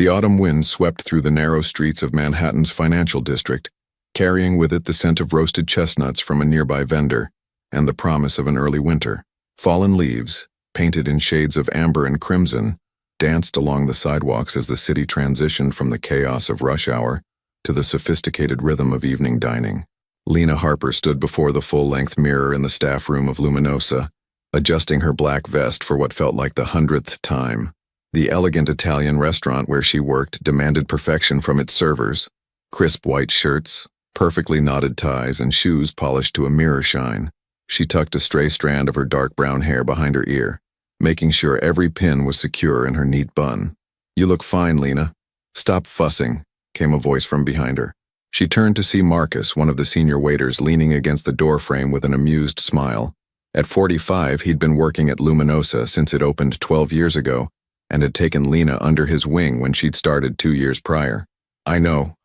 The autumn wind swept through the narrow streets of Manhattan's financial district, carrying with it the scent of roasted chestnuts from a nearby vendor and the promise of an early winter. Fallen leaves, painted in shades of amber and crimson, danced along the sidewalks as the city transitioned from the chaos of rush hour to the sophisticated rhythm of evening dining. Lena Harper stood before the full-length mirror in the staff room of Luminosa, adjusting her black vest for what felt like the 100th time. The elegant Italian restaurant where she worked demanded perfection from its servers: crisp white shirts, perfectly knotted ties, and shoes polished to a mirror shine. She tucked a stray strand of her dark brown hair behind her ear, making sure every pin was secure in her neat bun. "You look fine, Lena." "Stop fussing," came a voice from behind her. She turned to see Marcus, one of the senior waiters, leaning against the doorframe with an amused smile. At 45, he'd been working at Luminosa since it opened 12 years ago, and had taken Lena under his wing when she'd started 2 years prior. I know,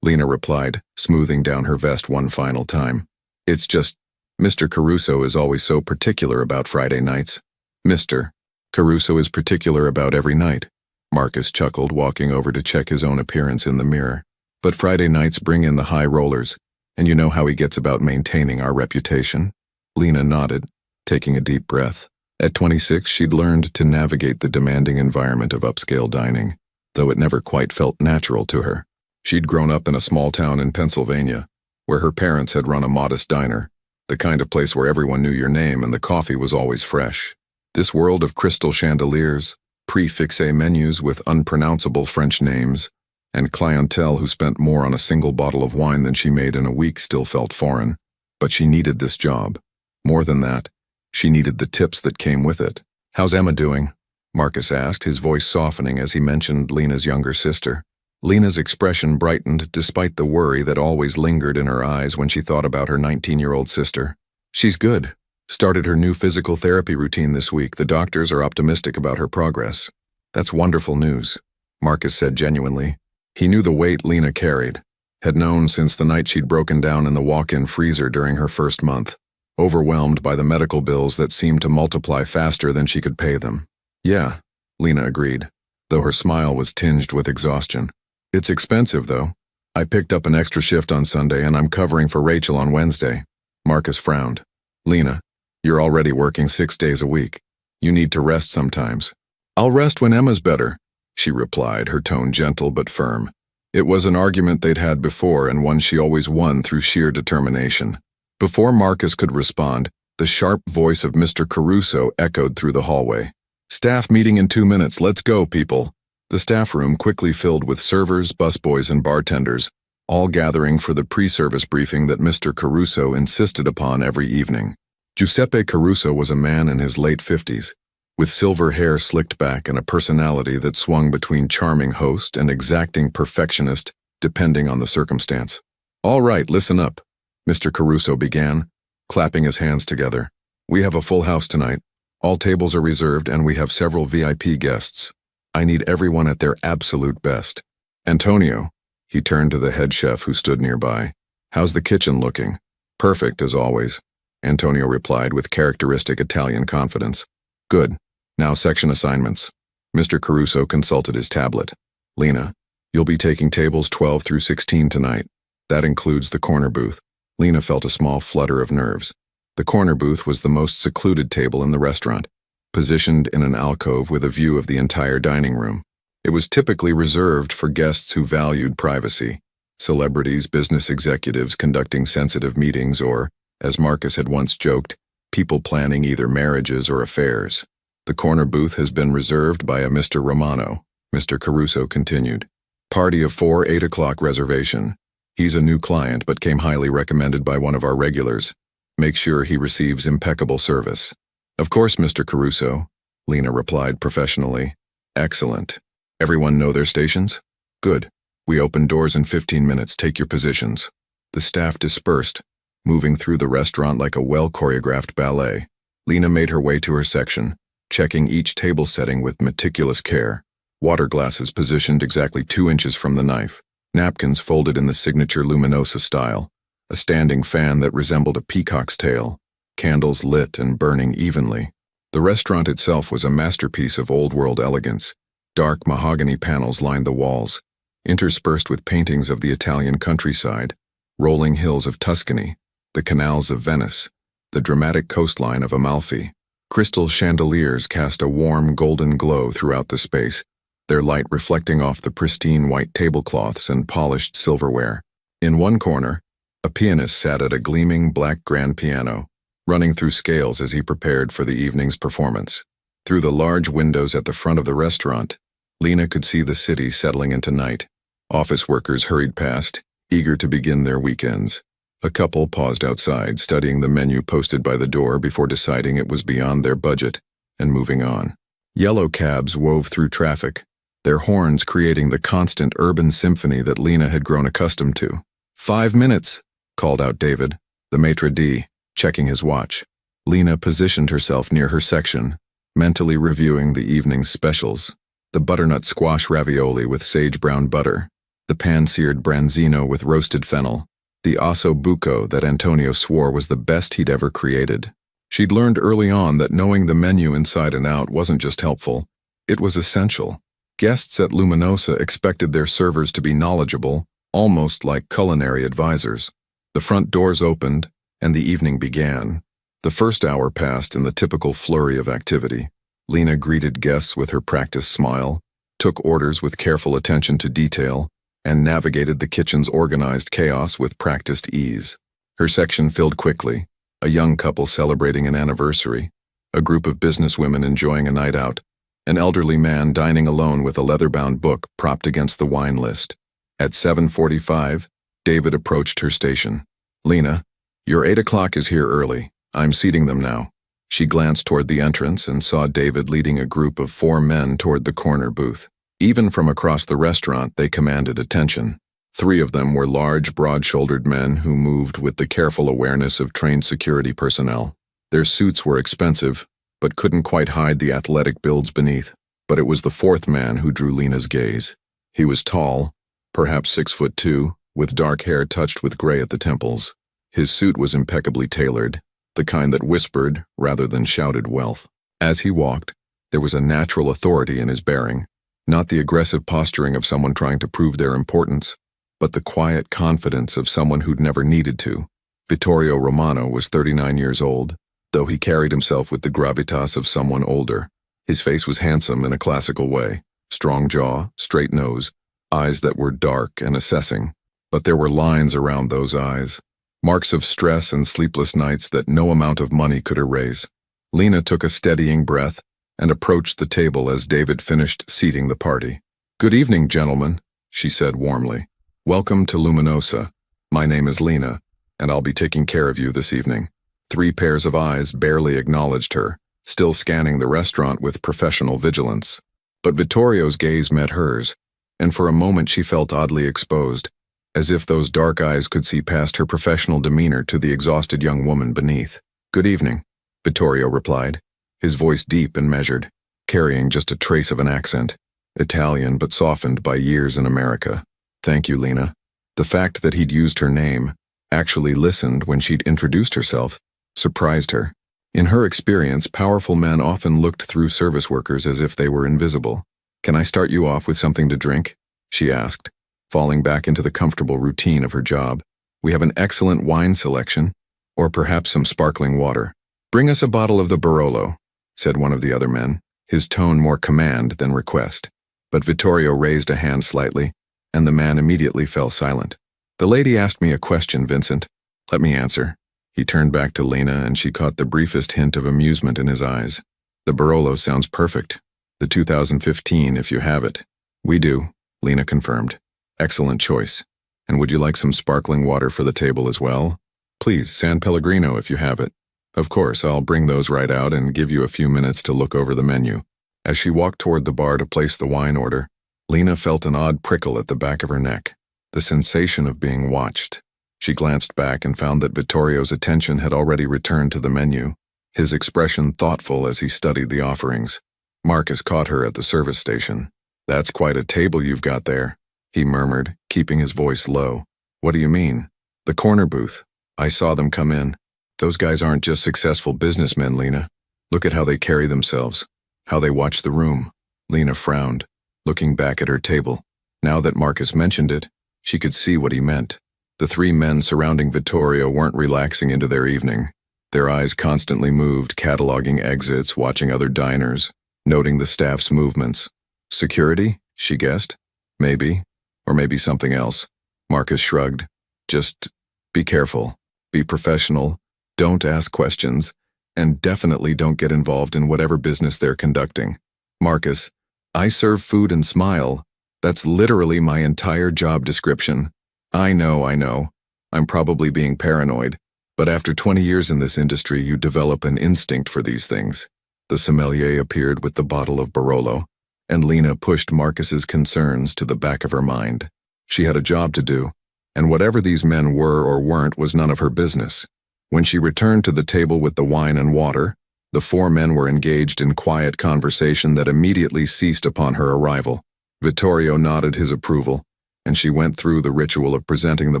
Lena replied, smoothing down her vest one final time. "It's just, Mr. Caruso is always so particular about Friday nights." "Mr. Caruso is particular about every night," Marcus chuckled, walking over to check his own appearance in the mirror. "But Friday nights bring in the high rollers, and you know how he gets about maintaining our reputation." Lena nodded, taking a deep breath. At 26, she'd learned to navigate the demanding environment of upscale dining, though it never quite felt natural to her. She'd grown up in a small town in Pennsylvania, where her parents had run a modest diner, the kind of place where everyone knew your name and the coffee was always fresh. This world of crystal chandeliers, prix-fixe menus with unpronounceable French names, and clientele who spent more on a single bottle of wine than she made in a week still felt foreign. But she needed this job. More than that, she needed the tips that came with it. "How's Emma doing?" Marcus asked, his voice softening as he mentioned Lena's younger sister. Lena's expression brightened despite the worry that always lingered in her eyes when she thought about her 19-year-old sister. "She's good. Started her new physical therapy routine this week. The doctors are optimistic about her progress." "That's wonderful news," Marcus said genuinely. He knew the weight Lena carried, had known since the night she'd broken down in the walk-in freezer during her first month, overwhelmed by the medical bills that seemed to multiply faster than she could pay them. "Yeah," Lena agreed, though her smile was tinged with exhaustion. "It's expensive, though. I picked up an extra shift on Sunday and I'm covering for Rachel on Wednesday." Marcus frowned. "Lena, you're already working 6 days a week. You need to rest sometimes." "I'll rest when Emma's better," she replied, her tone gentle but firm. It was an argument they'd had before and one she always won through sheer determination. Before Marcus could respond, the sharp voice of Mr. Caruso echoed through the hallway. "Staff meeting in 2 minutes, let's go, people." The staff room quickly filled with servers, busboys, and bartenders, all gathering for the pre-service briefing that Mr. Caruso insisted upon every evening. Giuseppe Caruso was a man in his late 50s, with silver hair slicked back and a personality that swung between charming host and exacting perfectionist, depending on the circumstance. "All right, listen up," Mr. Caruso began, clapping his hands together. "We have a full house tonight. All tables are reserved and we have several VIP guests. I need everyone at their absolute best. Antonio," he turned to the head chef who stood nearby, "how's the kitchen looking?" "Perfect, as always," Antonio replied with characteristic Italian confidence. "Good. Now section assignments." Mr. Caruso consulted his tablet. "Lena, you'll be taking tables 12 through 16 tonight. That includes the corner booth." Lena felt a small flutter of nerves. The corner booth was the most secluded table in the restaurant, positioned in an alcove with a view of the entire dining room. It was typically reserved for guests who valued privacy, celebrities, business executives conducting sensitive meetings, or, as Marcus had once joked, people planning either marriages or affairs. "The corner booth has been reserved by a Mr. Romano," Mr. Caruso continued. "Party of 4, 8 o'clock reservation. He's a new client but came highly recommended by one of our regulars. Make sure he receives impeccable service." "Of course, Mr. Caruso," Lena replied professionally. "Excellent. Everyone know their stations? Good. We open doors in 15 minutes. Take your positions." The staff dispersed, moving through the restaurant like a well-choreographed ballet. Lena made her way to her section, checking each table setting with meticulous care. Water glasses positioned exactly 2 inches from the knife, napkins folded in the signature Luminosa style, a standing fan that resembled a peacock's tail, candles lit and burning evenly. The restaurant itself was a masterpiece of old-world elegance, Dark mahogany panels lined the walls, interspersed with paintings of the Italian countryside, rolling hills of Tuscany, the canals of Venice, the dramatic coastline of Amalfi. Crystal chandeliers cast a warm golden glow throughout the space, their light reflecting off the pristine white tablecloths and polished silverware. In one corner, a pianist sat at a gleaming black grand piano, running through scales as he prepared for the evening's performance. Through the large windows at the front of the restaurant, Lena could see the city settling into night. Office workers hurried past, eager to begin their weekends. A couple paused outside, studying the menu posted by the door before deciding it was beyond their budget and moving on. Yellow cabs wove through traffic, their horns creating the constant urban symphony that Lena had grown accustomed to. 5 minutes, called out David, the maitre d', checking his watch. Lena positioned herself near her section, mentally reviewing the evening's specials. The butternut squash ravioli with sage-brown butter, the pan-seared branzino with roasted fennel, the osso buco that Antonio swore was the best he'd ever created. She'd learned early on that knowing the menu inside and out wasn't just helpful, it was essential. Guests at Luminosa expected their servers to be knowledgeable, almost like culinary advisors. The front doors opened, and the evening began. The first hour passed in the typical flurry of activity. Lena greeted guests with her practiced smile, took orders with careful attention to detail, and navigated the kitchen's organized chaos with practiced ease. Her section filled quickly, a young couple celebrating an anniversary, a group of businesswomen enjoying a night out, an elderly man dining alone with a leather-bound book propped against the wine list. At 7:45, David approached her station. "Lena, your 8 o'clock is here early. I'm seating them now." She glanced toward the entrance and saw David leading a group of 4 men toward the corner booth. Even from across the restaurant, they commanded attention. 3 of them were large, broad-shouldered men who moved with the careful awareness of trained security personnel. Their suits were expensive, but couldn't quite hide the athletic builds beneath. But it was the 4th man who drew Lena's gaze. He was tall, perhaps 6'2", with dark hair touched with gray at the temples. His suit was impeccably tailored, the kind that whispered rather than shouted wealth. As he walked, there was a natural authority in his bearing, not the aggressive posturing of someone trying to prove their importance, but the quiet confidence of someone who'd never needed to. Vittorio Romano was 39 years old, though he carried himself with the gravitas of someone older. His face was handsome in a classical way, strong jaw, straight nose, eyes that were dark and assessing. But there were lines around those eyes, marks of stress and sleepless nights that no amount of money could erase. Lena took a steadying breath and approached the table as David finished seating the party. "Good evening, gentlemen," she said warmly. "Welcome to Luminosa. My name is Lena, and I'll be taking care of you this evening." 3 pairs of eyes barely acknowledged her, still scanning the restaurant with professional vigilance. But Vittorio's gaze met hers, and for a moment she felt oddly exposed, as if those dark eyes could see past her professional demeanor to the exhausted young woman beneath. "Good evening," Vittorio replied, his voice deep and measured, carrying just a trace of an accent, Italian but softened by years in America. "Thank you, Lena." The fact that he'd used her name, actually listened when she'd introduced herself, surprised her. In her experience, powerful men often looked through service workers as if they were invisible. "Can I start you off with something to drink?" she asked, falling back into the comfortable routine of her job. "We have an excellent wine selection, or perhaps some sparkling water." "Bring us a bottle of the Barolo," said one of the other men, his tone more command than request. But Vittorio raised a hand slightly, and the man immediately fell silent. "The lady asked me a question, Vincent. Let me answer." He turned back to Lena, and she caught the briefest hint of amusement in his eyes. "The Barolo sounds perfect. The 2015, if you have it." "We do," Lena confirmed. "Excellent choice. And would you like some sparkling water for the table as well?" "Please, San Pellegrino if you have it." "Of course, I'll bring those right out and give you a few minutes to look over the menu." As she walked toward the bar to place the wine order, Lena felt an odd prickle at the back of her neck, the sensation of being watched. She glanced back and found that Vittorio's attention had already returned to the menu, his expression thoughtful as he studied the offerings. Marcus caught her at the service station. "That's quite a table you've got there," he murmured, keeping his voice low. "What do you mean?" "The corner booth. I saw them come in. Those guys aren't just successful businessmen, Lena. Look at how they carry themselves, how they watch the room." Lena frowned. looking back at her table. Now that Marcus mentioned it, she could see what he meant. The three men surrounding Vittorio weren't relaxing into their evening. Their eyes constantly moved, cataloging exits, watching other diners, noting the staff's movements. Security? She guessed. Maybe. Or maybe something else. Marcus shrugged. Just be careful. Be professional. Don't ask questions. And definitely don't get involved in whatever business they're conducting. Marcus, I serve food and smile. That's literally my entire job description. I know. I'm probably being paranoid. But after 20 years in this industry, you develop an instinct for these things. The sommelier appeared with the bottle of Barolo, and Lena pushed Marcus's concerns to the back of her mind. She had a job to do, and whatever these men were or weren't was none of her business. When she returned to the table with the wine and water, the four men were engaged in quiet conversation that immediately ceased upon her arrival. Vittorio nodded his approval, and she went through the ritual of presenting the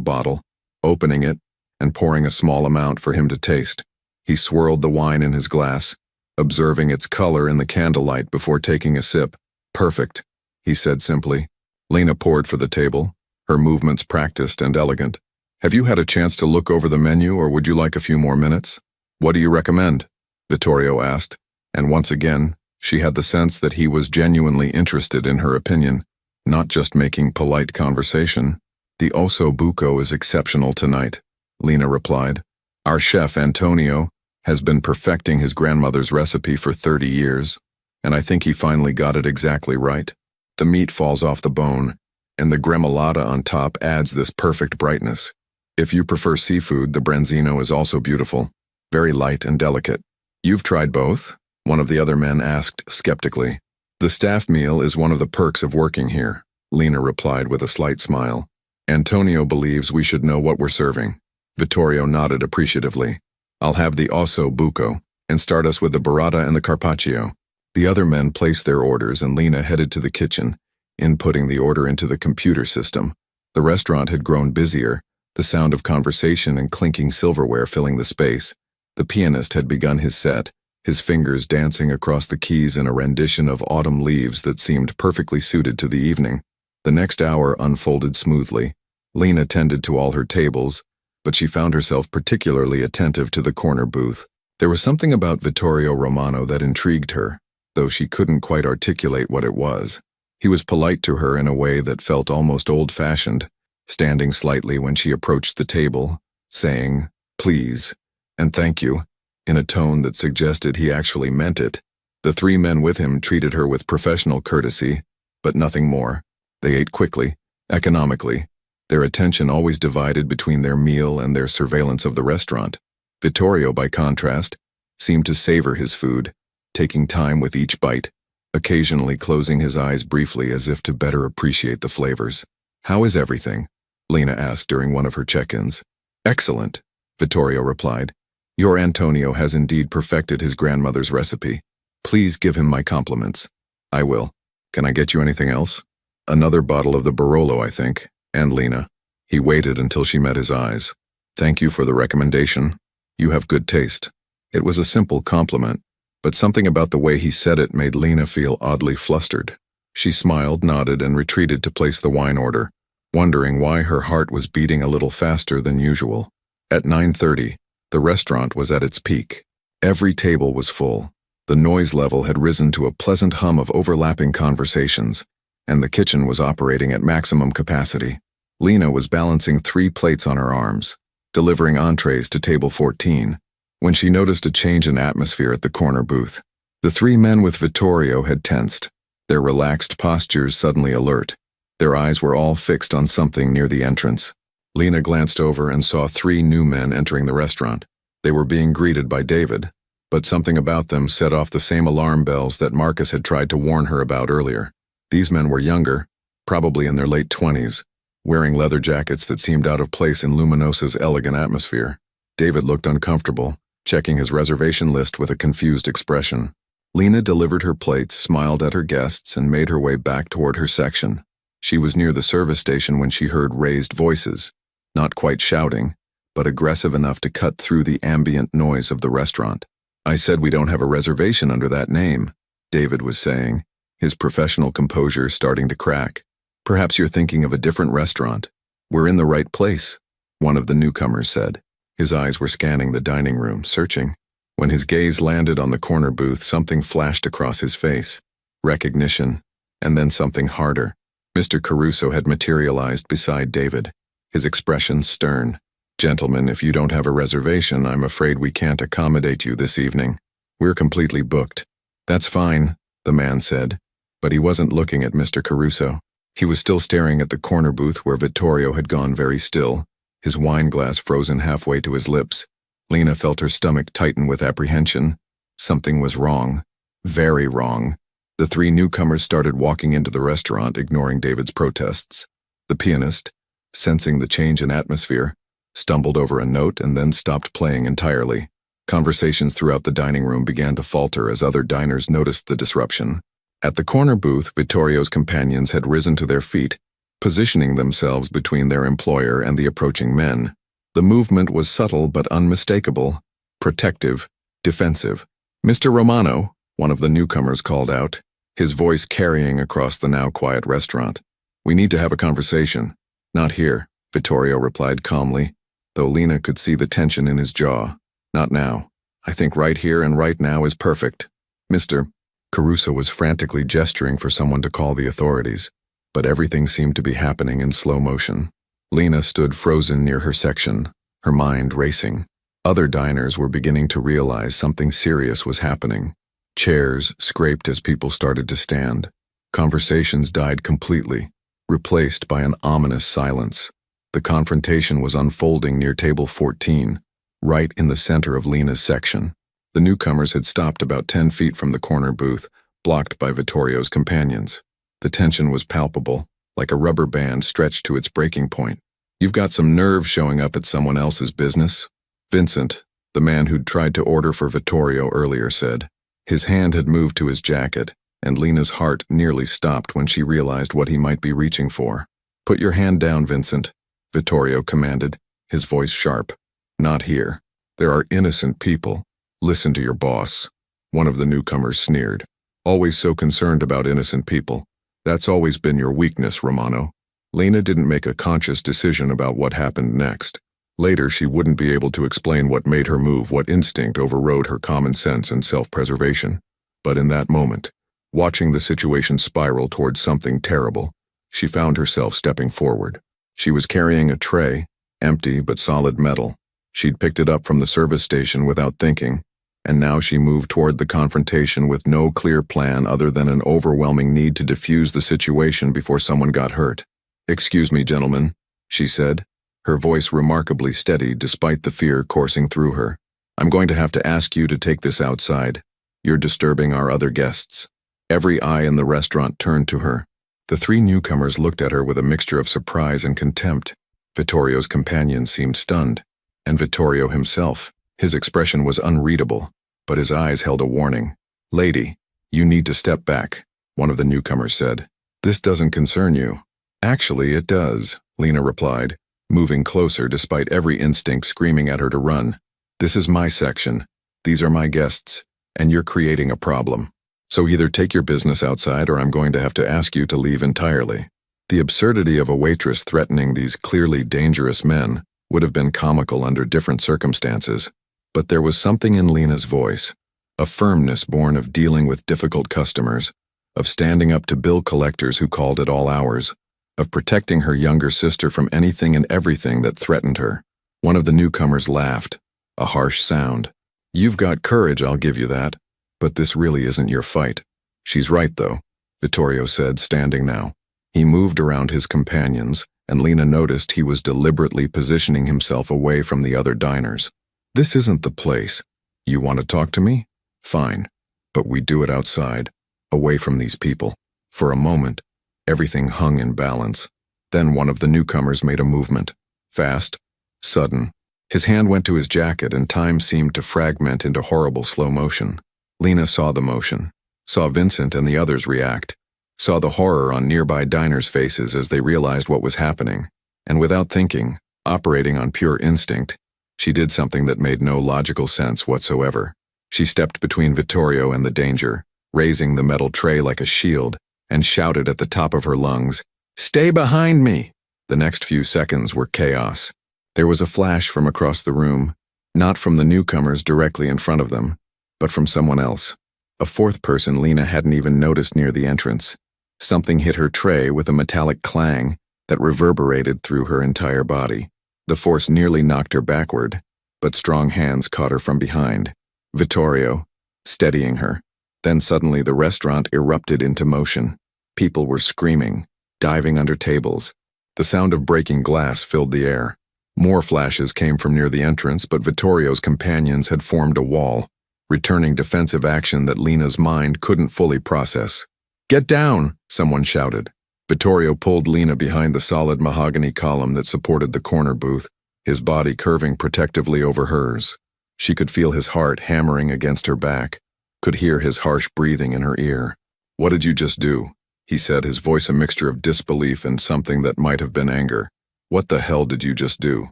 bottle, opening it, and pouring a small amount for him to taste. He swirled the wine in his glass, observing its color in the candlelight before taking a sip. Perfect, he said simply. Lena poured for the table, her movements practiced and elegant. Have you had a chance to look over the menu, or would you like a few more minutes? What do you recommend? Vittorio asked, and once again, she had the sense that he was genuinely interested in her opinion, not just making polite conversation. The osso buco is exceptional tonight, Lena replied. Our chef, Antonio, has been perfecting his grandmother's recipe for 30 years, and I think he finally got it exactly right. The meat falls off the bone, and the gremolata on top adds this perfect brightness. If you prefer seafood, the branzino is also beautiful, very light and delicate. You've tried both? One of the other men asked skeptically. The staff meal is one of the perks of working here, Lena replied with a slight smile. Antonio believes we should know what we're serving. Vittorio nodded appreciatively. I'll have the osso buco, and start us with the burrata and the carpaccio. The other men placed their orders, and Lena headed to the kitchen, inputting the order into the computer system. The restaurant had grown busier, the sound of conversation and clinking silverware filling the space. The pianist had begun his set, his fingers dancing across the keys in a rendition of Autumn Leaves that seemed perfectly suited to the evening. The next hour unfolded smoothly. Lena tended to all her tables, but she found herself particularly attentive to the corner booth. There was something about Vittorio Romano that intrigued her, though she couldn't quite articulate what it was. He was polite to her in a way that felt almost old-fashioned, standing slightly when she approached the table, saying, "Please," and "thank you," in a tone that suggested he actually meant it. The three men with him treated her with professional courtesy, but nothing more. They ate quickly, economically, their attention always divided between their meal and their surveillance of the restaurant. Vittorio, by contrast, seemed to savor his food, taking time with each bite, occasionally closing his eyes briefly as if to better appreciate the flavors. "How is everything?" Lena asked during one of her check-ins. "Excellent," Vittorio replied. "Your Antonio has indeed perfected his grandmother's recipe. Please give him my compliments." "I will. Can I get you anything else?" "Another bottle of the Barolo, I think, and Lena." He waited until she met his eyes. "Thank you for the recommendation. You have good taste." It was a simple compliment, but something about the way he said it made Lena feel oddly flustered. She smiled, nodded, and retreated to place the wine order, wondering why her heart was beating a little faster than usual. At 9:30, the restaurant was at its peak. Every table was full. The noise level had risen to a pleasant hum of overlapping conversations, and the kitchen was operating at maximum capacity. Lena was balancing 3 plates on her arms, delivering entrees to table 14, when she noticed a change in atmosphere at the corner booth. The 3 men with Vittorio had tensed, their relaxed postures suddenly alert. Their eyes were all fixed on something near the entrance. Lena glanced over and saw 3 new men entering the restaurant. They were being greeted by David, but something about them set off the same alarm bells that Marcus had tried to warn her about earlier. These men were younger, probably in their late 20s, wearing leather jackets that seemed out of place in Luminosa's elegant atmosphere. David looked uncomfortable, checking his reservation list with a confused expression. Lena delivered her plates, smiled at her guests, and made her way back toward her section. She was near the service station when she heard raised voices, not quite shouting, but aggressive enough to cut through the ambient noise of the restaurant. "I said we don't have a reservation under that name," David was saying, his professional composure starting to crack. "Perhaps you're thinking of a different restaurant. We're in the right place," one of the newcomers said. His eyes were scanning the dining room, searching. When his gaze landed on the corner booth, something flashed across his face. Recognition, and then something harder. Mr. Caruso had materialized beside David, his expression stern. "Gentlemen, if you don't have a reservation, I'm afraid we can't accommodate you this evening. We're completely booked." "That's fine," the man said, but he wasn't looking at Mr. Caruso. He was still staring at the corner booth where Vittorio had gone very still, his wine glass frozen halfway to his lips. Lena felt her stomach tighten with apprehension. Something was wrong. Very wrong. The three newcomers started walking into the restaurant, ignoring David's protests. The pianist, sensing the change in atmosphere, stumbled over a note and then stopped playing entirely. Conversations throughout the dining room began to falter as other diners noticed the disruption. At the corner booth, Vittorio's companions had risen to their feet, positioning themselves between their employer and the approaching men. The movement was subtle but unmistakable, protective, defensive. "Mr. Romano," one of the newcomers called out, his voice carrying across the now quiet restaurant. "We need to have a conversation." "Not here," Vittorio replied calmly, though Lena could see the tension in his jaw. "Not now. I think right here and right now is perfect. Mr. Caruso was frantically gesturing for someone to call the authorities, but everything seemed to be happening in slow motion. Lena stood frozen near her section, her mind racing. Other diners were beginning to realize something serious was happening. Chairs scraped as people started to stand. Conversations died completely, replaced by an ominous silence. The confrontation was unfolding near table 14, right in the center of Lena's section. The newcomers had stopped about 10 feet from the corner booth, blocked by Vittorio's companions. The tension was palpable, like a rubber band stretched to its breaking point. "You've got some nerve showing up at someone else's business," Vincent, the man who'd tried to order for Vittorio earlier, said. His hand had moved to his jacket, and Lena's heart nearly stopped when she realized what he might be reaching for. "Put your hand down, Vincent," Vittorio commanded, his voice sharp. "Not here. There are innocent people. Listen to your boss," one of the newcomers sneered. "Always so concerned about innocent people. That's always been your weakness, Romano." Lena didn't make a conscious decision about what happened next. Later, she wouldn't be able to explain what made her move, what instinct overrode her common sense and self-preservation. But in that moment, watching the situation spiral towards something terrible, she found herself stepping forward. She was carrying a tray, empty but solid metal. She'd picked it up from the service station without thinking, and now she moved toward the confrontation with no clear plan other than an overwhelming need to defuse the situation before someone got hurt. "Excuse me, gentlemen," she said, her voice remarkably steady despite the fear coursing through her. "I'm going to have to ask you to take this outside. You're disturbing our other guests." Every eye in the restaurant turned to her. The three newcomers looked at her with a mixture of surprise and contempt. Vittorio's companions seemed stunned, and Vittorio himself. His expression was unreadable, but his eyes held a warning. "Lady, you need to step back," one of the newcomers said. "This doesn't concern you." "Actually, it does," Lena replied, moving closer despite every instinct screaming at her to run. "This is my section. These are my guests, and you're creating a problem. So either take your business outside or I'm going to have to ask you to leave entirely." The absurdity of a waitress threatening these clearly dangerous men would have been comical under different circumstances, but there was something in Lena's voice, a firmness born of dealing with difficult customers, of standing up to bill collectors who called at all hours, of protecting her younger sister from anything and everything that threatened her. One of the newcomers laughed, a harsh sound. "You've got courage, I'll give you that, but this really isn't your fight." "She's right, though," Vittorio said, standing now. He moved around his companions, and Lena noticed he was deliberately positioning himself away from the other diners. "This isn't the place. You want to talk to me? Fine. But we do it outside, away from these people." For a moment, everything hung in balance. Then one of the newcomers made a movement. Fast, sudden. His hand went to his jacket and time seemed to fragment into horrible slow motion. Lena saw the motion, saw Vincent and the others react, saw the horror on nearby diners' faces as they realized what was happening, and without thinking, operating on pure instinct, she did something that made no logical sense whatsoever. She stepped between Vittorio and the danger, raising the metal tray like a shield, and shouted at the top of her lungs, "Stay behind me!" The next few seconds were chaos. There was a flash from across the room, not from the newcomers directly in front of them, but from someone else. A fourth person Lena hadn't even noticed near the entrance. Something hit her tray with a metallic clang that reverberated through her entire body. The force nearly knocked her backward, but strong hands caught her from behind. Vittorio, steadying her. Then suddenly the restaurant erupted into motion. People were screaming, diving under tables. The sound of breaking glass filled the air. More flashes came from near the entrance, but Vittorio's companions had formed a wall, returning defensive action that Lena's mind couldn't fully process. "Get down!" someone shouted. Vittorio pulled Lena behind the solid mahogany column that supported the corner booth, his body curving protectively over hers. She could feel his heart hammering against her back, could hear his harsh breathing in her ear. "What did you just do?" he said, his voice a mixture of disbelief and something that might have been anger. "What the hell did you just do?"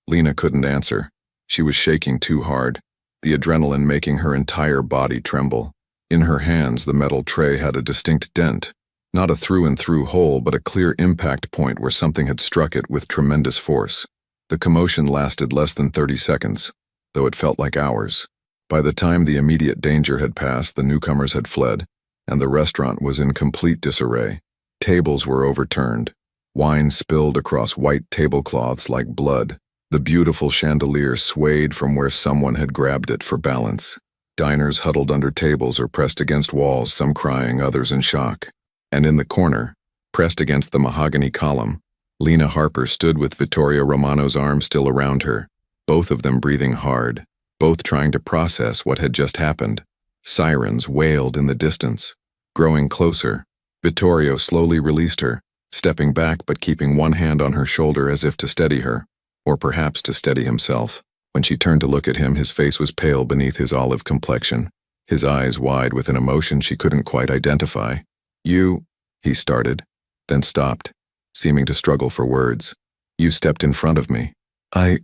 Lena couldn't answer. She was shaking too hard, the adrenaline making her entire body tremble. In her hands, the metal tray had a distinct dent, not a through-and-through hole, but a clear impact point where something had struck it with tremendous force. The commotion lasted less than 30 seconds, though it felt like hours. By the time the immediate danger had passed, the newcomers had fled, and the restaurant was in complete disarray. Tables were overturned. Wine spilled across white tablecloths like blood. The beautiful chandelier swayed from where someone had grabbed it for balance. Diners huddled under tables or pressed against walls, some crying, others in shock. And in the corner, pressed against the mahogany column, Lena Harper stood with Vittorio Romano's arm still around her, both of them breathing hard, both trying to process what had just happened. Sirens wailed in the distance. Growing closer, Vittorio slowly released her, stepping back but keeping one hand on her shoulder as if to steady her, or perhaps to steady himself. When she turned to look at him, his face was pale beneath his olive complexion, his eyes wide with an emotion she couldn't quite identify. "You," he started, then stopped, seeming to struggle for words. "You stepped in front of me." I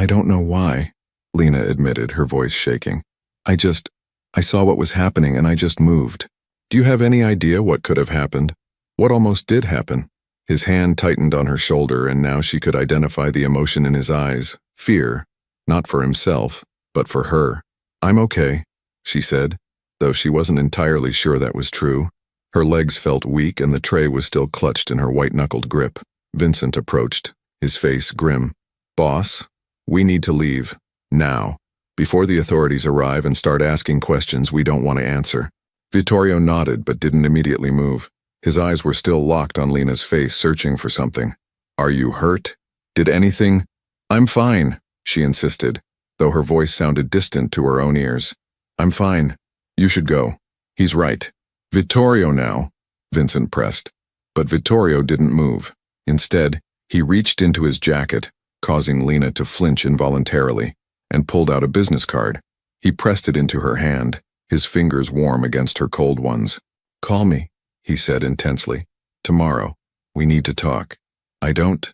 don't know why," Lena admitted, her voice shaking. I saw what was happening and I just moved." "Do you have any idea what could have happened? What almost did happen?" His hand tightened on her shoulder, and now she could identify the emotion in his eyes, fear, not for himself, but for her. "I'm okay," she said, though she wasn't entirely sure that was true. Her legs felt weak and the tray was still clutched in her white-knuckled grip. Vincent approached, his face grim. "Boss, we need to leave, now, before the authorities arrive and start asking questions we don't want to answer." Vittorio nodded but didn't immediately move. His eyes were still locked on Lena's face, searching for something. "Are you hurt? Did anything?" "I'm fine," she insisted, though her voice sounded distant to her own ears. "I'm fine. You should go. He's right." "Vittorio now," Vincent pressed. But Vittorio didn't move. Instead, he reached into his jacket, causing Lena to flinch involuntarily, and pulled out a business card. He pressed it into her hand, his fingers warm against her cold ones. "Call me," he said intensely. "Tomorrow. We need to talk." I don't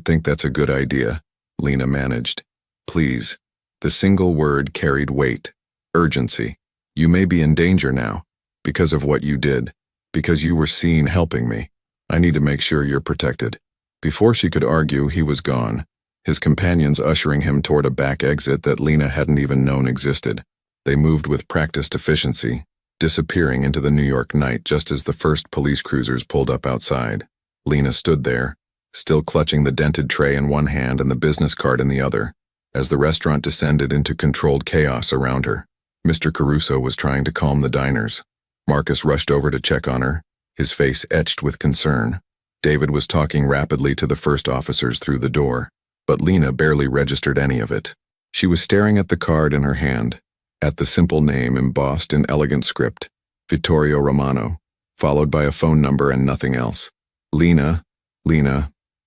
think that's a good idea," Lena managed. "Please." The single word carried weight, urgency. "You may be in danger now, because of what you did, because you were seen helping me. I need to make sure you're protected." Before she could argue, he was gone, his companions ushering him toward a back exit that Lena hadn't even known existed. They moved with practiced efficiency, disappearing into the New York night just as the first police cruisers pulled up outside. Lena stood there, still clutching the dented tray in one hand and the business card in the other, as the restaurant descended into controlled chaos around her. Mr. Caruso was trying to calm the diners. Marcus rushed over to check on her, his face etched with concern. David was talking rapidly to the first officers through the door, but Lena barely registered any of it. She was staring at the card in her hand, at the simple name embossed in elegant script, Vittorio Romano, followed by a phone number and nothing else. Lena,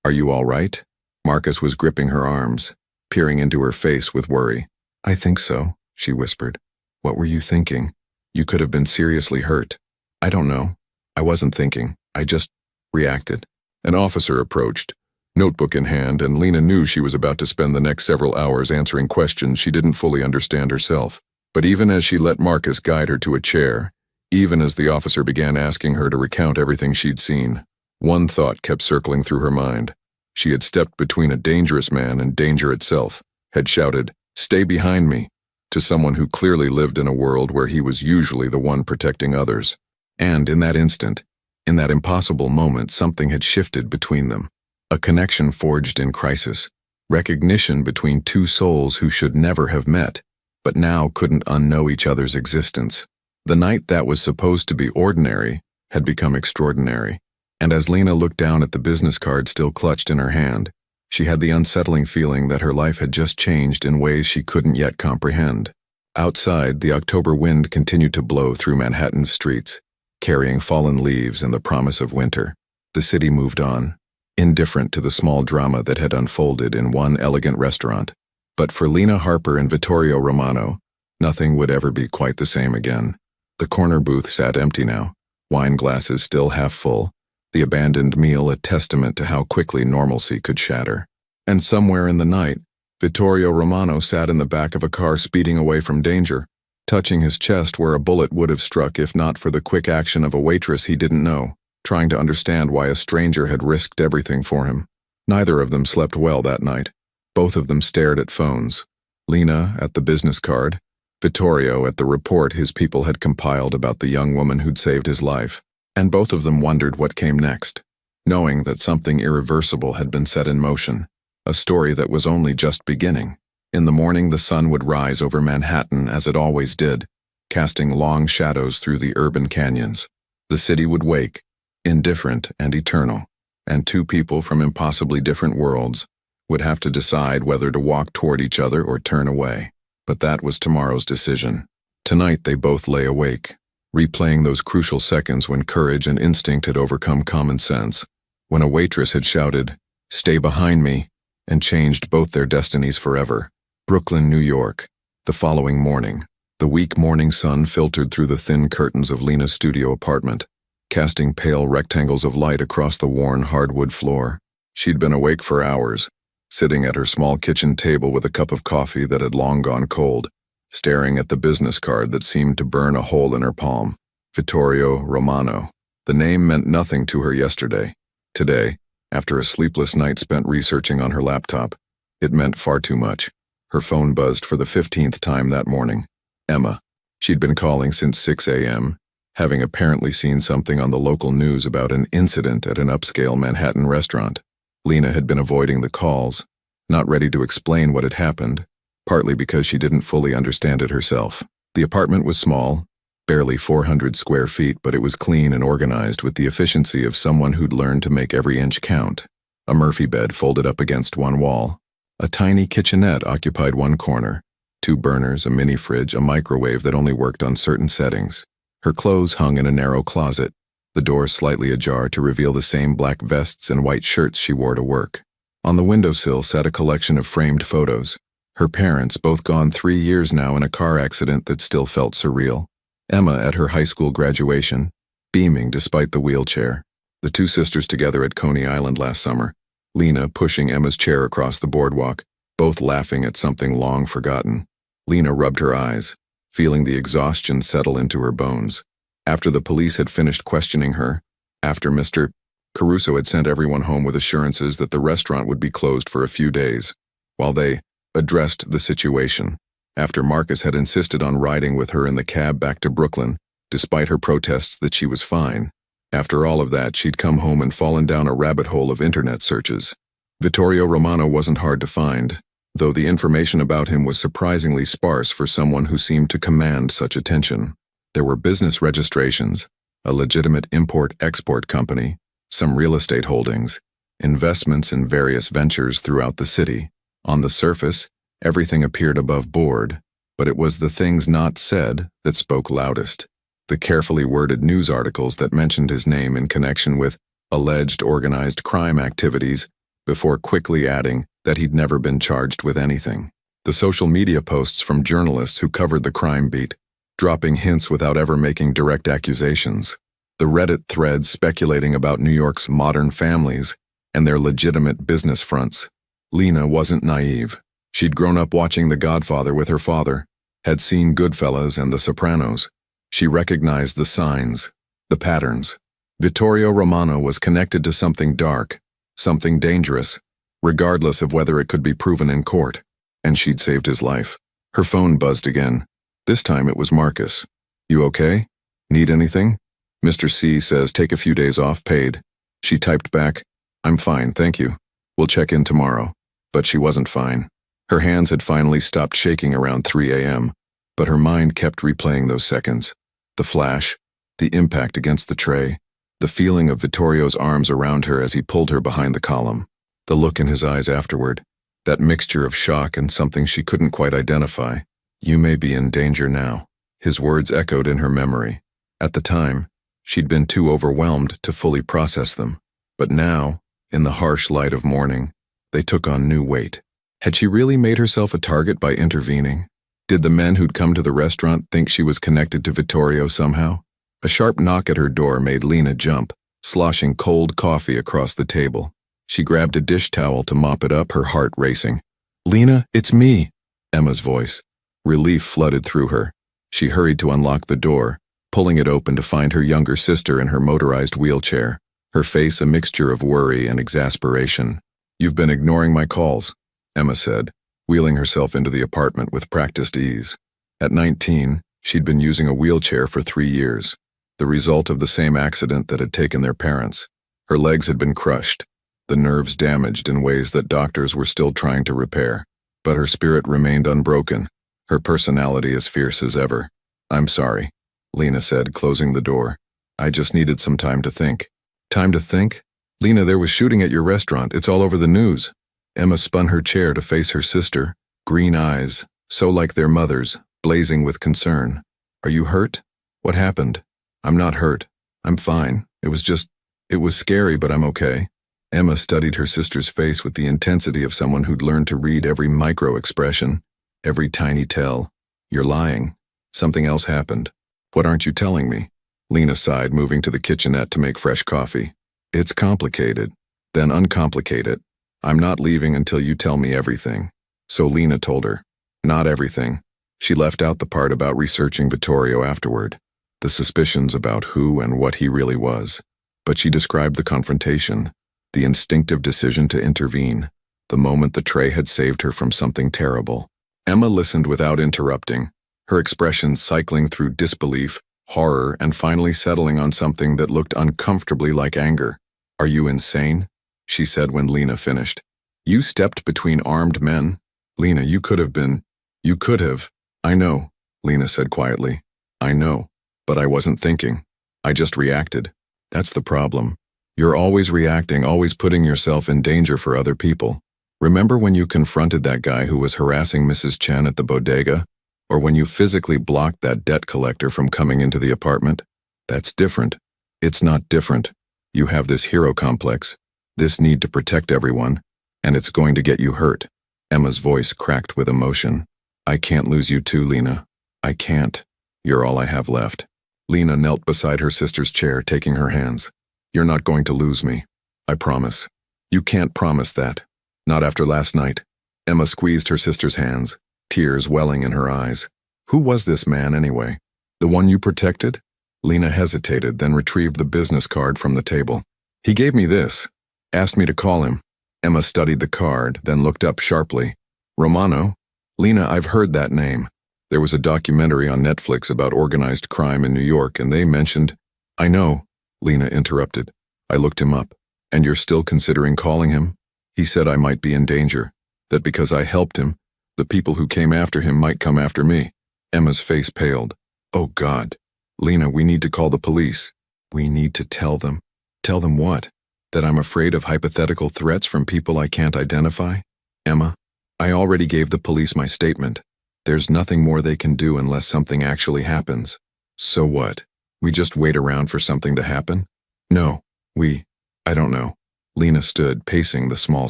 are you all right?" Marcus was gripping her arms, peering into her face with worry. "I think so," she whispered. "What were you thinking? You could have been seriously hurt." "I don't know. I wasn't thinking. I just reacted." An officer approached, notebook in hand, and Lena knew she was about to spend the next several hours answering questions she didn't fully understand herself. But even as she let Marcus guide her to a chair, Even as the officer began asking her to recount everything she'd seen, one thought kept circling through her mind. She had stepped between a dangerous man and danger itself, had shouted, "Stay behind me," to someone who clearly lived in a world where he was usually the one protecting others. And in that instant, in that impossible moment, something had shifted between them. A connection forged in crisis. Recognition between two souls who should never have met, but now couldn't unknow each other's existence. The night that was supposed to be ordinary had become extraordinary. And as Lena looked down at the business card still clutched in her hand, she had the unsettling feeling that her life had just changed in ways she couldn't yet comprehend. Outside, the October wind continued to blow through Manhattan's streets, carrying fallen leaves and the promise of winter. The city moved on, indifferent to the small drama that had unfolded in one elegant restaurant. But for Lena Harper and Vittorio Romano, nothing would ever be quite the same again. The corner booth sat empty now, wine glasses still half full, the abandoned meal a testament to how quickly normalcy could shatter. And somewhere in the night, Vittorio Romano sat in the back of a car speeding away from danger, touching his chest where a bullet would have struck if not for the quick action of a waitress he didn't know, trying to understand why a stranger had risked everything for him. Neither of them slept well that night. Both of them stared at phones. Lena at the business card, Vittorio at the report his people had compiled about the young woman who'd saved his life. And both of them wondered what came next, knowing that something irreversible had been set in motion, a story that was only just beginning. In the morning, the sun would rise over Manhattan as it always did, casting long shadows through the urban canyons. The city would wake, indifferent and eternal, and two people from impossibly different worlds would have to decide whether to walk toward each other or turn away. But that was tomorrow's decision. Tonight they both lay awake, replaying those crucial seconds when courage and instinct had overcome common sense, when a waitress had shouted, "Stay behind me," and changed both their destinies forever. Brooklyn, New York. The following morning, the weak morning sun filtered through the thin curtains of Lena's studio apartment, casting pale rectangles of light across the worn hardwood floor. She'd been awake for hours, sitting at her small kitchen table with a cup of coffee that had long gone cold, staring at the business card that seemed to burn a hole in her palm. Vittorio Romano. The name meant nothing to her yesterday. Today, after a sleepless night spent researching on her laptop, it meant far too much. Her phone buzzed for the 15th time that morning. Emma. She'd been calling since 6 a.m., having apparently seen something on the local news about an incident at an upscale Manhattan restaurant. Lena had been avoiding the calls, not ready to explain what had happened, partly because she didn't fully understand it herself. The apartment was small, barely 400 square feet, but it was clean and organized with the efficiency of someone who'd learned to make every inch count. A Murphy bed folded up against one wall. A tiny kitchenette occupied one corner. 2 burners, a mini fridge, a microwave that only worked on certain settings. Her clothes hung in a narrow closet, the door slightly ajar to reveal the same black vests and white shirts she wore to work. On the windowsill sat a collection of framed photos. Her parents, both gone 3 years now in a car accident that still felt surreal. Emma at her high school graduation, beaming despite the wheelchair. The 2 sisters together at Coney Island last summer. Lena pushing Emma's chair across the boardwalk, both laughing at something long forgotten. Lena rubbed her eyes, feeling the exhaustion settle into her bones. After the police had finished questioning her, after Mr. Caruso had sent everyone home with assurances that the restaurant would be closed for a few days, while they addressed the situation, after Marcus had insisted on riding with her in the cab back to Brooklyn, despite her protests that she was fine. After all of that, she'd come home and fallen down a rabbit hole of internet searches. Vittorio Romano wasn't hard to find, though the information about him was surprisingly sparse for someone who seemed to command such attention. There were business registrations, a legitimate import-export company, some real estate holdings, investments in various ventures throughout the city. On the surface, everything appeared above board, but it was the things not said that spoke loudest. The carefully worded news articles that mentioned his name in connection with alleged organized crime activities, before quickly adding that he'd never been charged with anything. The social media posts from journalists who covered the crime beat, dropping hints without ever making direct accusations. The Reddit threads speculating about New York's modern families and their legitimate business fronts. Lena wasn't naive. She'd grown up watching The Godfather with her father, had seen Goodfellas and The Sopranos, She recognized the signs, the patterns. Vittorio Romano was connected to something dark, something dangerous, regardless of whether it could be proven in court. And she'd saved his life. Her phone buzzed again. This time it was Marcus. "You okay? Need anything?" "Mr. C says take a few days off paid." She typed back, "I'm fine, thank you. We'll check in tomorrow." But she wasn't fine. Her hands had finally stopped shaking around 3 a.m., but her mind kept replaying those seconds. The flash, the impact against the tray, the feeling of Vittorio's arms around her as he pulled her behind the column, the look in his eyes afterward, that mixture of shock and something she couldn't quite identify. "You may be in danger now." His words echoed in her memory. At the time, she'd been too overwhelmed to fully process them. But now, in the harsh light of morning, they took on new weight. Had she really made herself a target by intervening? Did the men who'd come to the restaurant think she was connected to Vittorio somehow? A sharp knock at her door made Lena jump, sloshing cold coffee across the table. She grabbed a dish towel to mop it up, her heart racing. "Lena, it's me," Emma's voice. Relief flooded through her. She hurried to unlock the door, pulling it open to find her younger sister in her motorized wheelchair, her face a mixture of worry and exasperation. "You've been ignoring my calls," Emma said, wheeling herself into the apartment with practiced ease. At 19, she'd been using a wheelchair for 3 years, the result of the same accident that had taken their parents. Her legs had been crushed, the nerves damaged in ways that doctors were still trying to repair. But her spirit remained unbroken, her personality as fierce as ever. "I'm sorry," Lena said, closing the door. "I just needed some time to think." "Time to think? Lena, there was shooting at your restaurant. It's all over the news." Emma spun her chair to face her sister, green eyes, so like their mother's, blazing with concern. "Are you hurt? What happened?" "I'm not hurt. I'm fine. It was scary, but I'm okay." Emma studied her sister's face with the intensity of someone who'd learned to read every micro-expression, every tiny tell. "You're lying. Something else happened." "What aren't you telling me?" Lena sighed, moving to the kitchenette to make fresh coffee. "It's complicated." "Then uncomplicate it. I'm not leaving until you tell me everything." So Lena told her. Not everything. She left out the part about researching Vittorio afterward, the suspicions about who and what he really was. But she described the confrontation, the instinctive decision to intervene, the moment the tray had saved her from something terrible. Emma listened without interrupting, her expressions cycling through disbelief, horror, and finally settling on something that looked uncomfortably like anger. "Are you insane?" she said when Lena finished. "You stepped between armed men. Lena, you could have." "I know," Lena said quietly. "I know, but I wasn't thinking. I just reacted. That's the problem. You're always reacting, always putting yourself in danger for other people. Remember when you confronted that guy who was harassing Mrs. Chen at the bodega? Or when you physically blocked that debt collector from coming into the apartment? That's different. It's not different. You have this hero complex, this need to protect everyone, and it's going to get you hurt." Emma's voice cracked with emotion. "I can't lose you too, Lena. I can't. You're all I have left." Lena knelt beside her sister's chair, taking her hands. "You're not going to lose me. I promise." "You can't promise that. Not after last night." Emma squeezed her sister's hands, tears welling in her eyes. "Who was this man, anyway? The one you protected?" Lena hesitated, then retrieved the business card from the table. "He gave me this. Asked me to call him." Emma studied the card, then looked up sharply. "Romano? Lena, I've heard that name. There was a documentary on Netflix about organized crime in New York, and they mentioned—" "I know," Lena interrupted. "I looked him up. And you're still considering calling him? He said I might be in danger, that because I helped him, the people who came after him might come after me." Emma's face paled. "Oh God. Lena, we need to call the police. We need to tell them." "Tell them what? That I'm afraid of hypothetical threats from people I can't identify?" "Emma, I already gave the police my statement. There's nothing more they can do unless something actually happens." "So what? We just wait around for something to happen?" "No, I don't know." Lena stood, pacing the small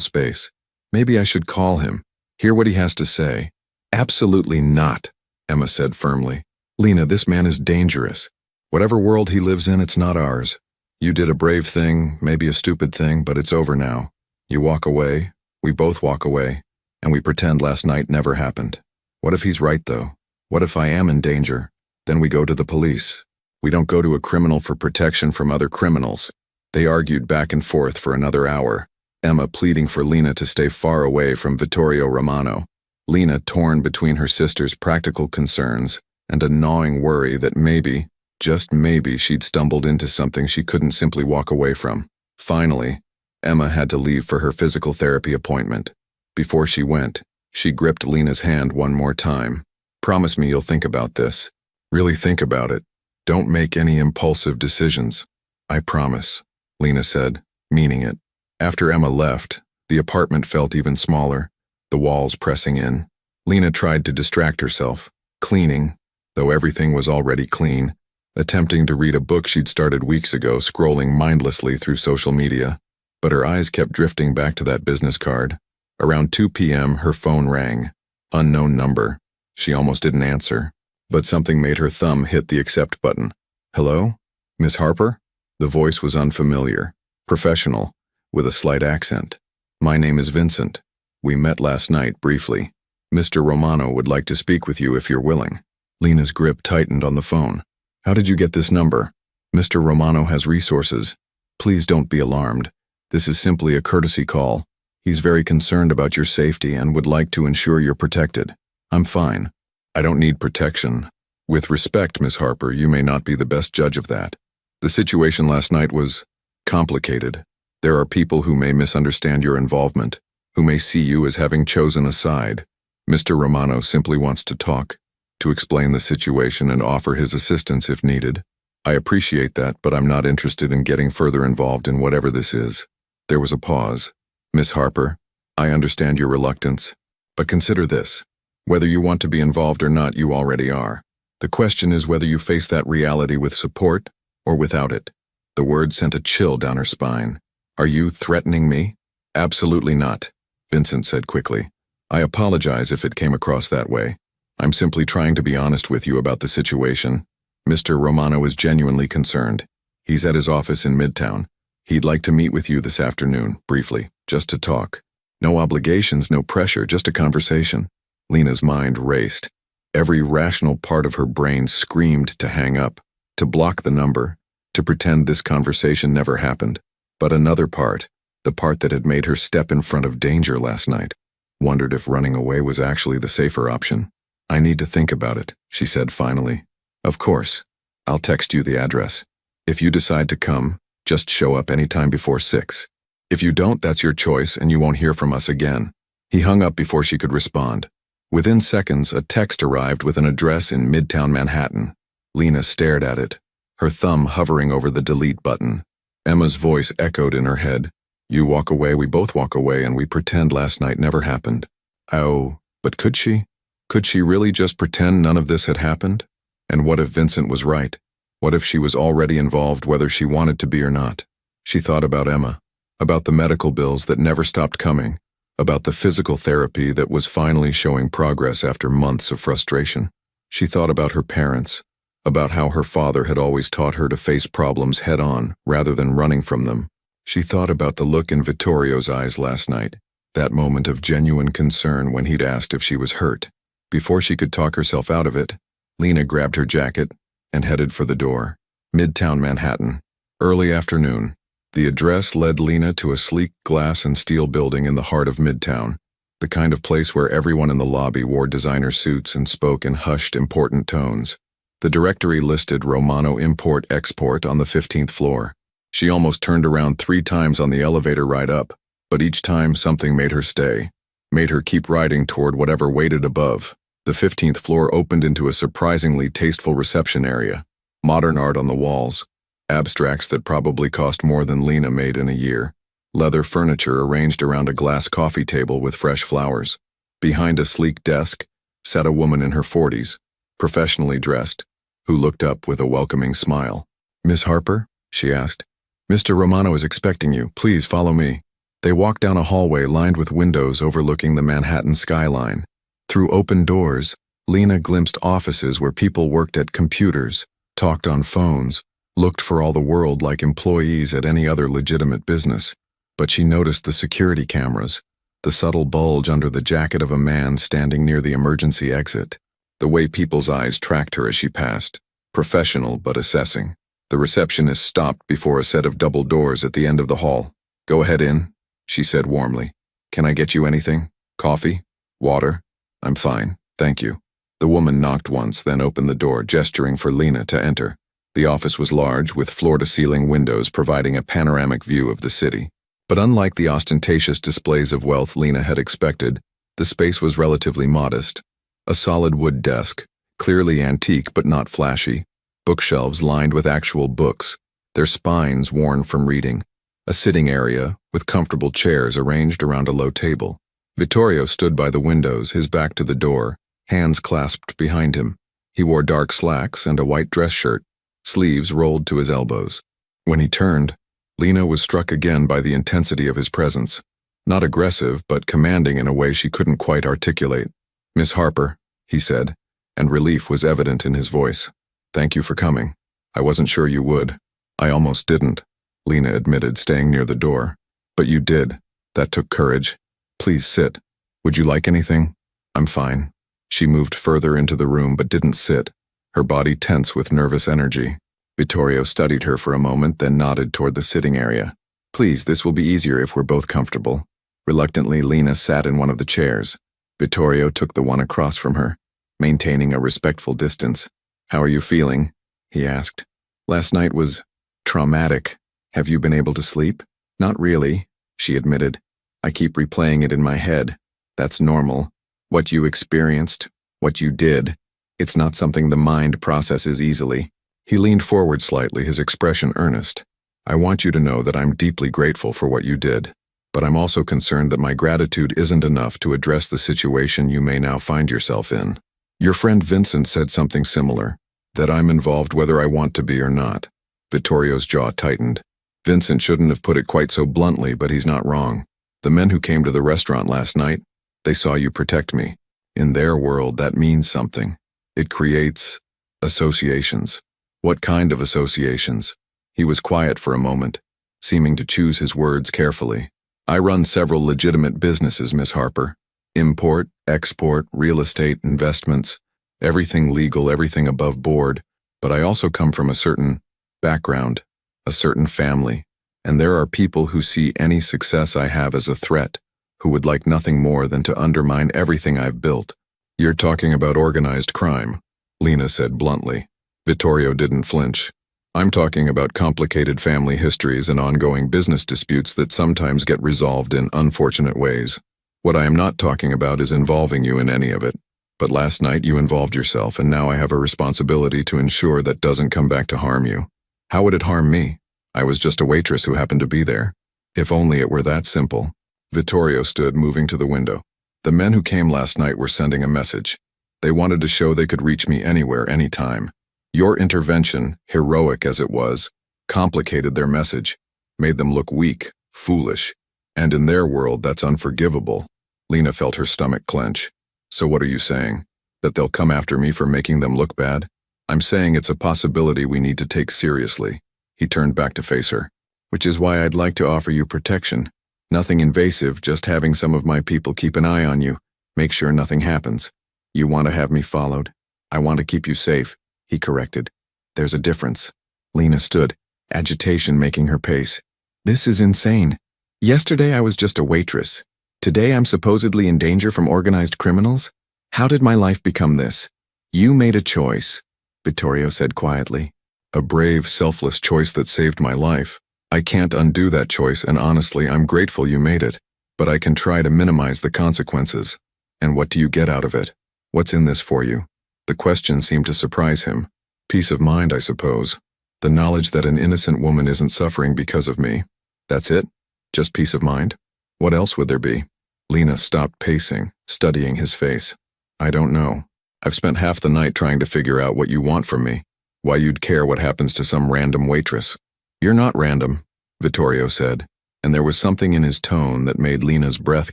space. "Maybe I should call him, hear what he has to say." "Absolutely not," Emma said firmly. "Lena, this man is dangerous. Whatever world he lives in, it's not ours. You did a brave thing, maybe a stupid thing, but it's over now. You walk away, we both walk away, and we pretend last night never happened. What if he's right, though? What if I am in danger? Then we go to the police. We don't go to a criminal for protection from other criminals. They argued back and forth for another hour, Emma pleading for Lena to stay far away from Vittorio Romano, Lena torn between her sister's practical concerns and a gnawing worry that maybe, just maybe, she'd stumbled into something she couldn't simply walk away from. Finally, Emma had to leave for her physical therapy appointment. Before she went, she gripped Lena's hand one more time. "Promise me you'll think about this. Really think about it. Don't make any impulsive decisions." "I promise," Lena said, meaning it. After Emma left, the apartment felt even smaller, the walls pressing in. Lena tried to distract herself, cleaning, though everything was already clean, attempting to read a book she'd started weeks ago, scrolling mindlessly through social media. But her eyes kept drifting back to that business card. Around 2 p.m., her phone rang. Unknown number. She almost didn't answer, but something made her thumb hit the accept button. "Hello? Miss Harper?" The voice was unfamiliar, professional, with a slight accent. "My name is Vincent. We met last night, briefly. Mr. Romano would like to speak with you if you're willing." Lena's grip tightened on the phone. "How did you get this number?" "Mr. Romano has resources. Please don't be alarmed. This is simply a courtesy call. He's very concerned about your safety and would like to ensure you're protected." "I'm fine. I don't need protection. With respect, Miss Harper, you may not be the best judge of that. The situation last night was complicated. There are people who may misunderstand your involvement, who may see you as having chosen a side. Mr. Romano simply wants to talk, to explain the situation and offer his assistance if needed. I appreciate that, but I'm not interested in getting further involved in whatever this is." There was a pause. "Miss Harper, I understand your reluctance, but consider this. Whether you want to be involved or not, you already are. The question is whether you face that reality with support or without it." The word sent a chill down her spine. "Are you threatening me?" "Absolutely not," Vincent said quickly. "I apologize if it came across that way. I'm simply trying to be honest with you about the situation. Mr. Romano is genuinely concerned. He's at his office in Midtown. He'd like to meet with you this afternoon, briefly, just to talk. No obligations, no pressure, just a conversation." Lena's mind raced. Every rational part of her brain screamed to hang up, to block the number, to pretend this conversation never happened. But another part, the part that had made her step in front of danger last night, wondered if running away was actually the safer option. "I need to think about it," she said finally. "Of course. I'll text you the address. If you decide to come, just show up anytime before 6. If you don't, that's your choice and you won't hear from us again." He hung up before she could respond. Within seconds, a text arrived with an address in Midtown Manhattan. Lena stared at it, her thumb hovering over the delete button. Emma's voice echoed in her head. "You walk away, we both walk away, and we pretend last night never happened." Oh, but could she? Could she really just pretend none of this had happened? And what if Vincent was right? What if she was already involved whether she wanted to be or not? She thought about Emma, about the medical bills that never stopped coming, about the physical therapy that was finally showing progress after months of frustration. She thought about her parents, about how her father had always taught her to face problems head-on rather than running from them. She thought about the look in Vittorio's eyes last night, that moment of genuine concern when he'd asked if she was hurt. Before she could talk herself out of it, Lena grabbed her jacket and headed for the door. Midtown Manhattan. Early afternoon. The address led Lena to a sleek glass and steel building in the heart of Midtown, the kind of place where everyone in the lobby wore designer suits and spoke in hushed, important tones. The directory listed Romano Import-Export on the 15th floor. She almost turned around 3 times on the elevator ride up, but each time something made her stay, made her keep riding toward whatever waited above. The 15th floor opened into a surprisingly tasteful reception area, modern art on the walls, abstracts that probably cost more than Lena made in a year, leather furniture arranged around a glass coffee table with fresh flowers. Behind a sleek desk sat a woman in her 40s, professionally dressed, who looked up with a welcoming smile. "Miss Harper?" she asked. "Mr. Romano is expecting you. Please follow me." They walked down a hallway lined with windows overlooking the Manhattan skyline. Through open doors, Lena glimpsed offices where people worked at computers, talked on phones, looked for all the world like employees at any other legitimate business. But she noticed the security cameras, the subtle bulge under the jacket of a man standing near the emergency exit. the way people's eyes tracked her as she passed, professional but assessing. The receptionist stopped before a set of double doors at the end of the hall. "Go ahead in," she said warmly. "Can I get you anything? Coffee? Water?" "I'm fine, thank you." The woman knocked once, then opened the door, gesturing for Lena to enter. The office was large, with floor-to-ceiling windows providing a panoramic view of the city. But unlike the ostentatious displays of wealth Lena had expected, the space was relatively modest. A solid wood desk, clearly antique but not flashy. Bookshelves lined with actual books, their spines worn from reading. A sitting area, with comfortable chairs arranged around a low table. Vittorio stood by the windows, his back to the door, hands clasped behind him. He wore dark slacks and a white dress shirt, sleeves rolled to his elbows. When he turned, Lena was struck again by the intensity of his presence. Not aggressive, but commanding in a way she couldn't quite articulate. "Miss Harper," he said, and relief was evident in his voice. "Thank you for coming. I wasn't sure you would." "I almost didn't," Lena admitted, staying near the door. "But you did. That took courage. Please sit. Would you like anything?" "I'm fine." She moved further into the room but didn't sit, her body tense with nervous energy. Vittorio studied her for a moment, then nodded toward the sitting area. "Please, this will be easier if we're both comfortable." Reluctantly, Lena sat in one of the chairs. Vittorio took the one across from her, maintaining a respectful distance. "How are you feeling?" he asked. "Last night was traumatic. Have you been able to sleep?" "Not really," she admitted. "I keep replaying it in my head. That's normal. What you experienced, what you did, it's not something the mind processes easily." He leaned forward slightly, his expression earnest. "I want you to know that I'm deeply grateful for what you did, but I'm also concerned that my gratitude isn't enough to address the situation you may now find yourself in. Your friend Vincent said something similar, that I'm involved whether I want to be or not." Vittorio's jaw tightened. Vincent shouldn't have put it quite so bluntly, but he's not wrong. "The men who came to the restaurant last night, they saw you protect me. In their world, that means something. It creates associations." "What kind of associations?" He was quiet for a moment, seeming to choose his words carefully. "I run several legitimate businesses, Miss Harper. Import, export, real estate, investments, everything legal, everything above board. But I also come from a certain background, a certain family, and there are people who see any success I have as a threat, who would like nothing more than to undermine everything I've built." "You're talking about organized crime," Lena said bluntly. Vittorio didn't flinch. "I'm talking about complicated family histories and ongoing business disputes that sometimes get resolved in unfortunate ways. What I am not talking about is involving you in any of it. But last night you involved yourself, and now I have a responsibility to ensure that doesn't come back to harm you." "How would it harm me? I was just a waitress who happened to be there." "If only it were that simple." Vittorio stood, moving to the window. "The men who came last night were sending a message. They wanted to show they could reach me anywhere, anytime. Your intervention, heroic as it was, complicated their message, made them look weak, foolish. And in their world, that's unforgivable." Lena felt her stomach clench. "So what are you saying? That they'll come after me for making them look bad?" "I'm saying it's a possibility we need to take seriously." He turned back to face her. "Which is why I'd like to offer you protection. Nothing invasive, just having some of my people keep an eye on you, make sure nothing happens." "You want to have me followed?" "I want to keep you safe," he corrected. "There's a difference." Lena stood, agitation making her pace. "This is insane. Yesterday I was just a waitress. Today I'm supposedly in danger from organized criminals? How did my life become this?" "You made a choice," Vittorio said quietly. "A brave, selfless choice that saved my life. I can't undo that choice, and honestly, I'm grateful you made it. But I can try to minimize the consequences. And what do you get out of it? What's in this for you?" The question seemed to surprise him. "Peace of mind, I suppose. The knowledge that an innocent woman isn't suffering because of me. That's it? Just peace of mind? What else would there be?" Lena stopped pacing, studying his face. "I don't know. I've spent half the night trying to figure out what you want from me. Why you'd care what happens to some random waitress." "You're not random," Vittorio said, and there was something in his tone that made Lena's breath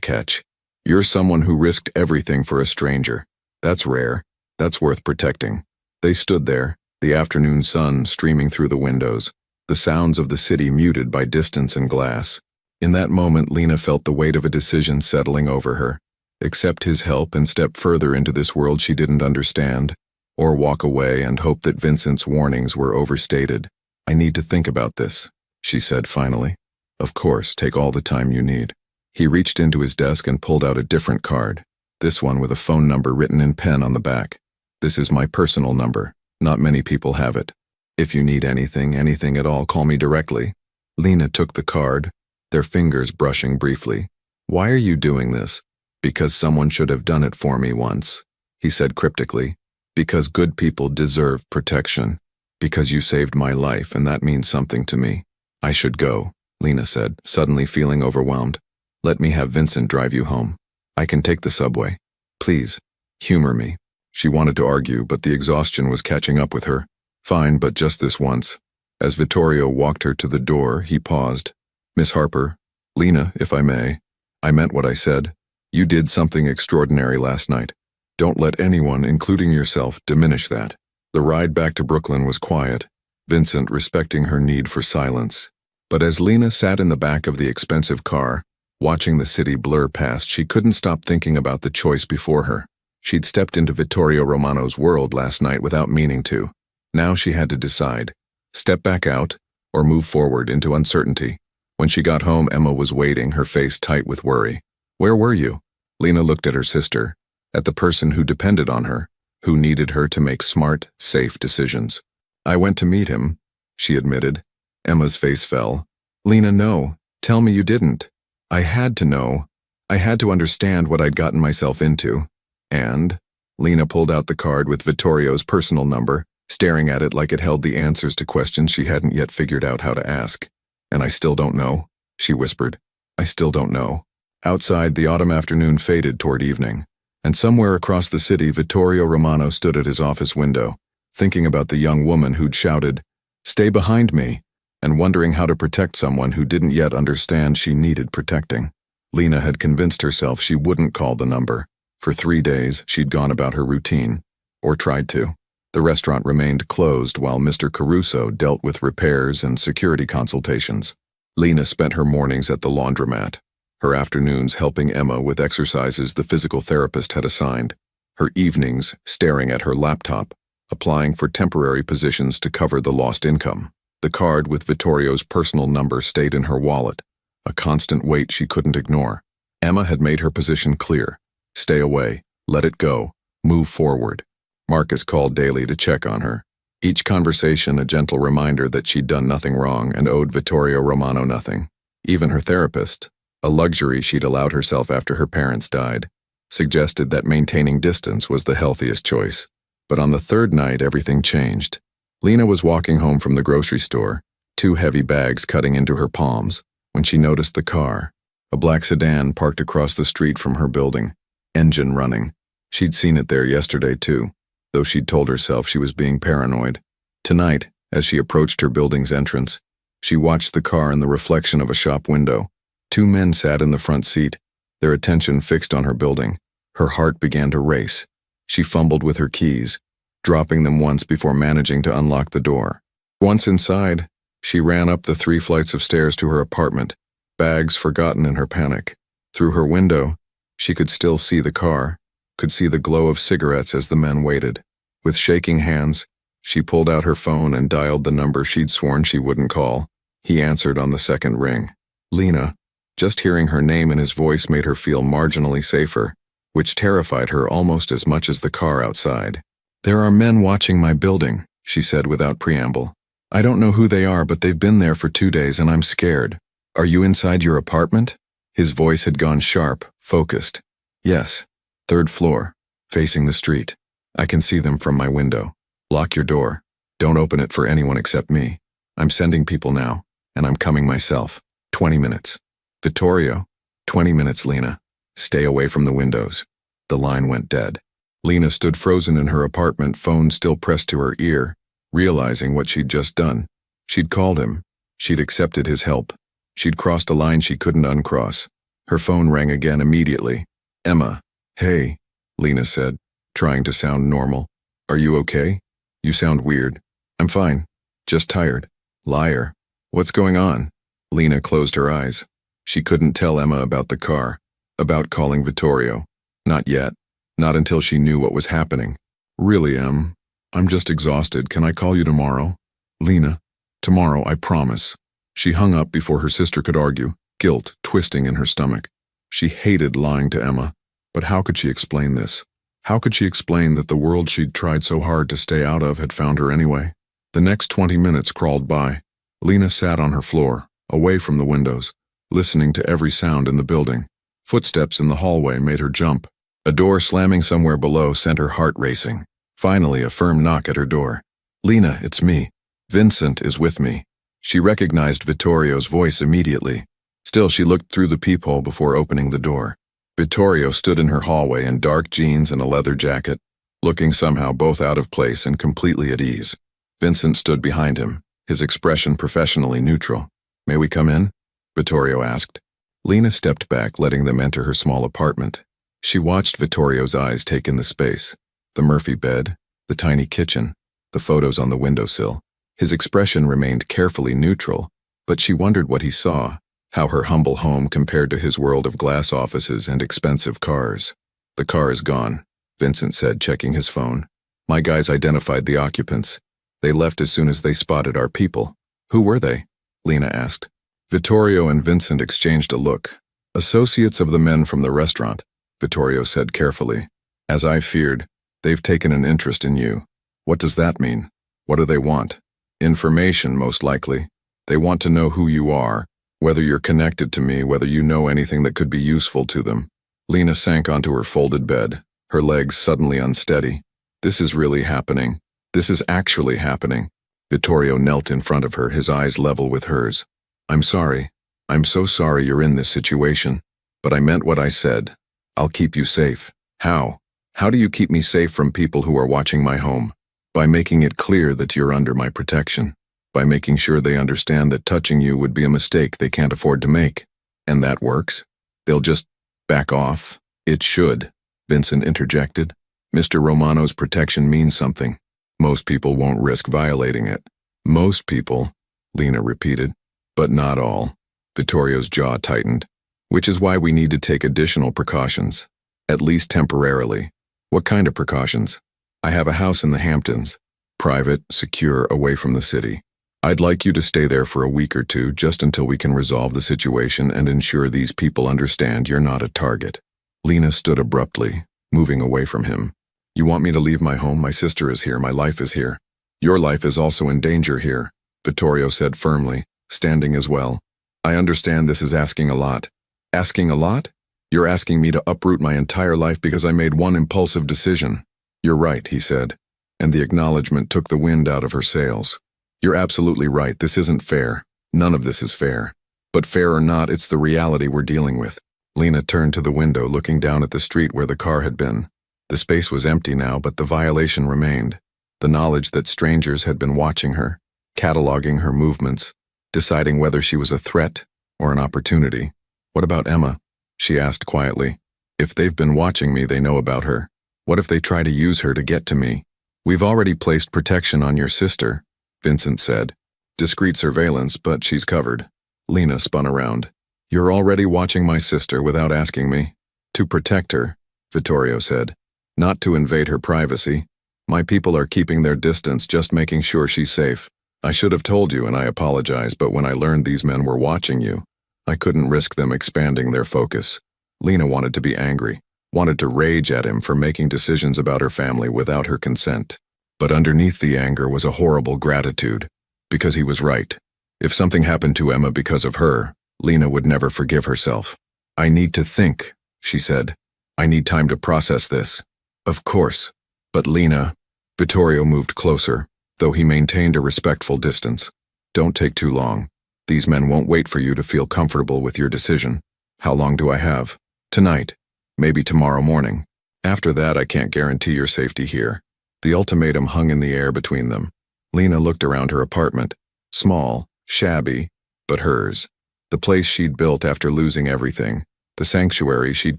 catch. "You're someone who risked everything for a stranger. That's rare. That's worth protecting." They stood there, the afternoon sun streaming through the windows, the sounds of the city muted by distance and glass. In that moment, Lena felt the weight of a decision settling over her. Accept his help and step further into this world she didn't understand, or walk away and hope that Vincent's warnings were overstated. I need to think about this, she said finally. Of course, take all the time you need. He reached into his desk and pulled out a different card, this one with a phone number written in pen on the back. This is my personal number. Not many people have it. If you need anything at all, call me directly. Lena took the card, their fingers brushing briefly. Why are you doing this? Because someone should have done it for me once, he said cryptically. Because good people deserve protection. Because you saved my life and that means something to me. I should go, Lena said, suddenly feeling overwhelmed. Let me have Vincent drive you home. I can take the subway. Please, humor me. She wanted to argue, but the exhaustion was catching up with her. Fine, but just this once. As Vittorio walked her to the door, he paused. Miss Harper, Lena, if I may. I meant what I said. You did something extraordinary last night. Don't let anyone, including yourself, diminish that. The ride back to Brooklyn was quiet, Vincent respecting her need for silence. But as Lena sat in the back of the expensive car, watching the city blur past, she couldn't stop thinking about the choice before her. She'd stepped into Vittorio Romano's world last night without meaning to. Now she had to decide. Step back out, or move forward into uncertainty. When she got home, Emma was waiting, her face tight with worry. Where were you? Lena looked at her sister, at the person who depended on her, who needed her to make smart, safe decisions. I went to meet him, she admitted. Emma's face fell. Lena, no. Tell me you didn't. I had to know. I had to understand what I'd gotten myself into. And? Lena pulled out the card with Vittorio's personal number, staring at it like it held the answers to questions she hadn't yet figured out how to ask. And I still don't know, she whispered. I still don't know. Outside, the autumn afternoon faded toward evening, and somewhere across the city, Vittorio Romano stood at his office window, thinking about the young woman who'd shouted, "Stay behind me," and wondering how to protect someone who didn't yet understand she needed protecting. Lena had convinced herself she wouldn't call the number. For 3 days, she'd gone about her routine, or tried to. The restaurant remained closed while Mr. Caruso dealt with repairs and security consultations. Lena spent her mornings at the laundromat, her afternoons helping Emma with exercises the physical therapist had assigned, her evenings staring at her laptop, applying for temporary positions to cover the lost income. The card with Vittorio's personal number stayed in her wallet, a constant weight she couldn't ignore. Emma had made her position clear. Stay away, let it go, move forward. Marcus called daily to check on her. Each conversation a gentle reminder that she'd done nothing wrong and owed Vittorio Romano nothing. Even her therapist, a luxury she'd allowed herself after her parents died, suggested that maintaining distance was the healthiest choice. But on the third night, everything changed. Lena was walking home from the grocery store, 2 heavy bags cutting into her palms, when she noticed the car, a black sedan parked across the street from her building, engine running. She'd seen it there yesterday too, though she'd told herself she was being paranoid. Tonight, as she approached her building's entrance, she watched the car in the reflection of a shop window. 2 men sat in the front seat, their attention fixed on her building. Her heart began to race. She fumbled with her keys, dropping them once before managing to unlock the door. Once inside, she ran up the 3 flights of stairs to her apartment, bags forgotten in her panic. Through her window, she could still see the car, could see the glow of cigarettes as the men waited. With shaking hands, she pulled out her phone and dialed the number she'd sworn she wouldn't call. He answered on the second ring. Lena. Just hearing her name and his voice made her feel marginally safer, which terrified her almost as much as the car outside. There are men watching my building, she said without preamble. I don't know who they are, but they've been there for 2 days and I'm scared. Are you inside your apartment? His voice had gone sharp, focused. Yes, 3rd floor, facing the street. I can see them from my window. Lock your door. Don't open it for anyone except me. I'm sending people now, and I'm coming myself. 20 minutes. Vittorio. 20 minutes, Lena. Stay away from the windows. The line went dead. Lena stood frozen in her apartment, phone still pressed to her ear, realizing what she'd just done. She'd called him. She'd accepted his help. She'd crossed a line she couldn't uncross. Her phone rang again immediately. Emma. Hey, Lena said, trying to sound normal. Are you okay? You sound weird. I'm fine. Just tired. Liar. What's going on? Lena closed her eyes. She couldn't tell Emma about the car, about calling Vittorio. Not yet. Not until she knew what was happening. Really, Em? I'm just exhausted. Can I call you tomorrow? Lena, tomorrow, I promise. She hung up before her sister could argue, guilt twisting in her stomach. She hated lying to Emma, but how could she explain this? How could she explain that the world she'd tried so hard to stay out of had found her anyway? The next 20 minutes crawled by. Lena sat on her floor, away from the windows, listening to every sound in the building. Footsteps in the hallway made her jump. A door slamming somewhere below sent her heart racing. Finally, a firm knock at her door. Lena, it's me. Vincent is with me. She recognized Vittorio's voice immediately. Still, she looked through the peephole before opening the door. Vittorio stood in her hallway in dark jeans and a leather jacket, looking somehow both out of place and completely at ease. Vincent stood behind him, his expression professionally neutral. May we come in? Vittorio asked. Lena stepped back, letting them enter her small apartment. She watched Vittorio's eyes take in the space. The Murphy bed, the tiny kitchen, the photos on the windowsill. His expression remained carefully neutral, but she wondered what he saw, how her humble home compared to his world of glass offices and expensive cars. The car is gone, Vincent said, checking his phone. My guys identified the occupants. They left as soon as they spotted our people. Who were they? Lena asked. Vittorio and Vincent exchanged a look. Associates of the men from the restaurant, Vittorio said carefully. As I feared, they've taken an interest in you. What does that mean? What do they want? Information, most likely. They want to know who you are, whether you're connected to me, whether you know anything that could be useful to them. Lena sank onto her folded bed, her legs suddenly unsteady. This is really happening. This is actually happening. Vittorio knelt in front of her, his eyes level with hers. I'm sorry. I'm so sorry you're in this situation. But I meant what I said. I'll keep you safe. How? How do you keep me safe from people who are watching my home? By making it clear that you're under my protection. By making sure they understand that touching you would be a mistake they can't afford to make. And that works? They'll just back off? It should, Vincent interjected. Mr. Romano's protection means something. Most people won't risk violating it. Most people, Lena repeated. But not all. Vittorio's jaw tightened. Which is why we need to take additional precautions. At least temporarily. What kind of precautions? I have a house in the Hamptons. Private, secure, away from the city. I'd like you to stay there for a week or two just until we can resolve the situation and ensure these people understand you're not a target. Lena stood abruptly, moving away from him. You want me to leave my home? My sister is here. My life is here. Your life is also in danger here, Vittorio said firmly, standing as well. I understand this is asking a lot. Asking a lot? You're asking me to uproot my entire life because I made one impulsive decision. You're right, he said, and the acknowledgement took the wind out of her sails. You're absolutely right. This isn't fair. None of this is fair. But fair or not, it's the reality we're dealing with. Lena turned to the window, looking down at the street where the car had been. The space was empty now, but the violation remained. The knowledge that strangers had been watching her, cataloging her movements, deciding whether she was a threat or an opportunity. What about Emma? She asked quietly. If they've been watching me, they know about her. What if they try to use her to get to me? We've already placed protection on your sister, Vincent said. Discreet surveillance, but she's covered. Lena spun around. You're already watching my sister without asking me. To protect her, Vittorio said. Not to invade her privacy. My people are keeping their distance, just making sure she's safe. I should have told you, and I apologize, but when I learned these men were watching you, I couldn't risk them expanding their focus. Lena wanted to be angry, wanted to rage at him for making decisions about her family without her consent. But underneath the anger was a horrible gratitude, because he was right. If something happened to Emma because of her, Lena would never forgive herself. I need to think, she said. I need time to process this. Of course. But Lena, Vittorio moved closer, though he maintained a respectful distance. Don't take too long. These men won't wait for you to feel comfortable with your decision. How long do I have? Tonight. Maybe tomorrow morning. After that, I can't guarantee your safety here. The ultimatum hung in the air between them. Lena looked around her apartment. Small, shabby, but hers. The place she'd built after losing everything. The sanctuary she'd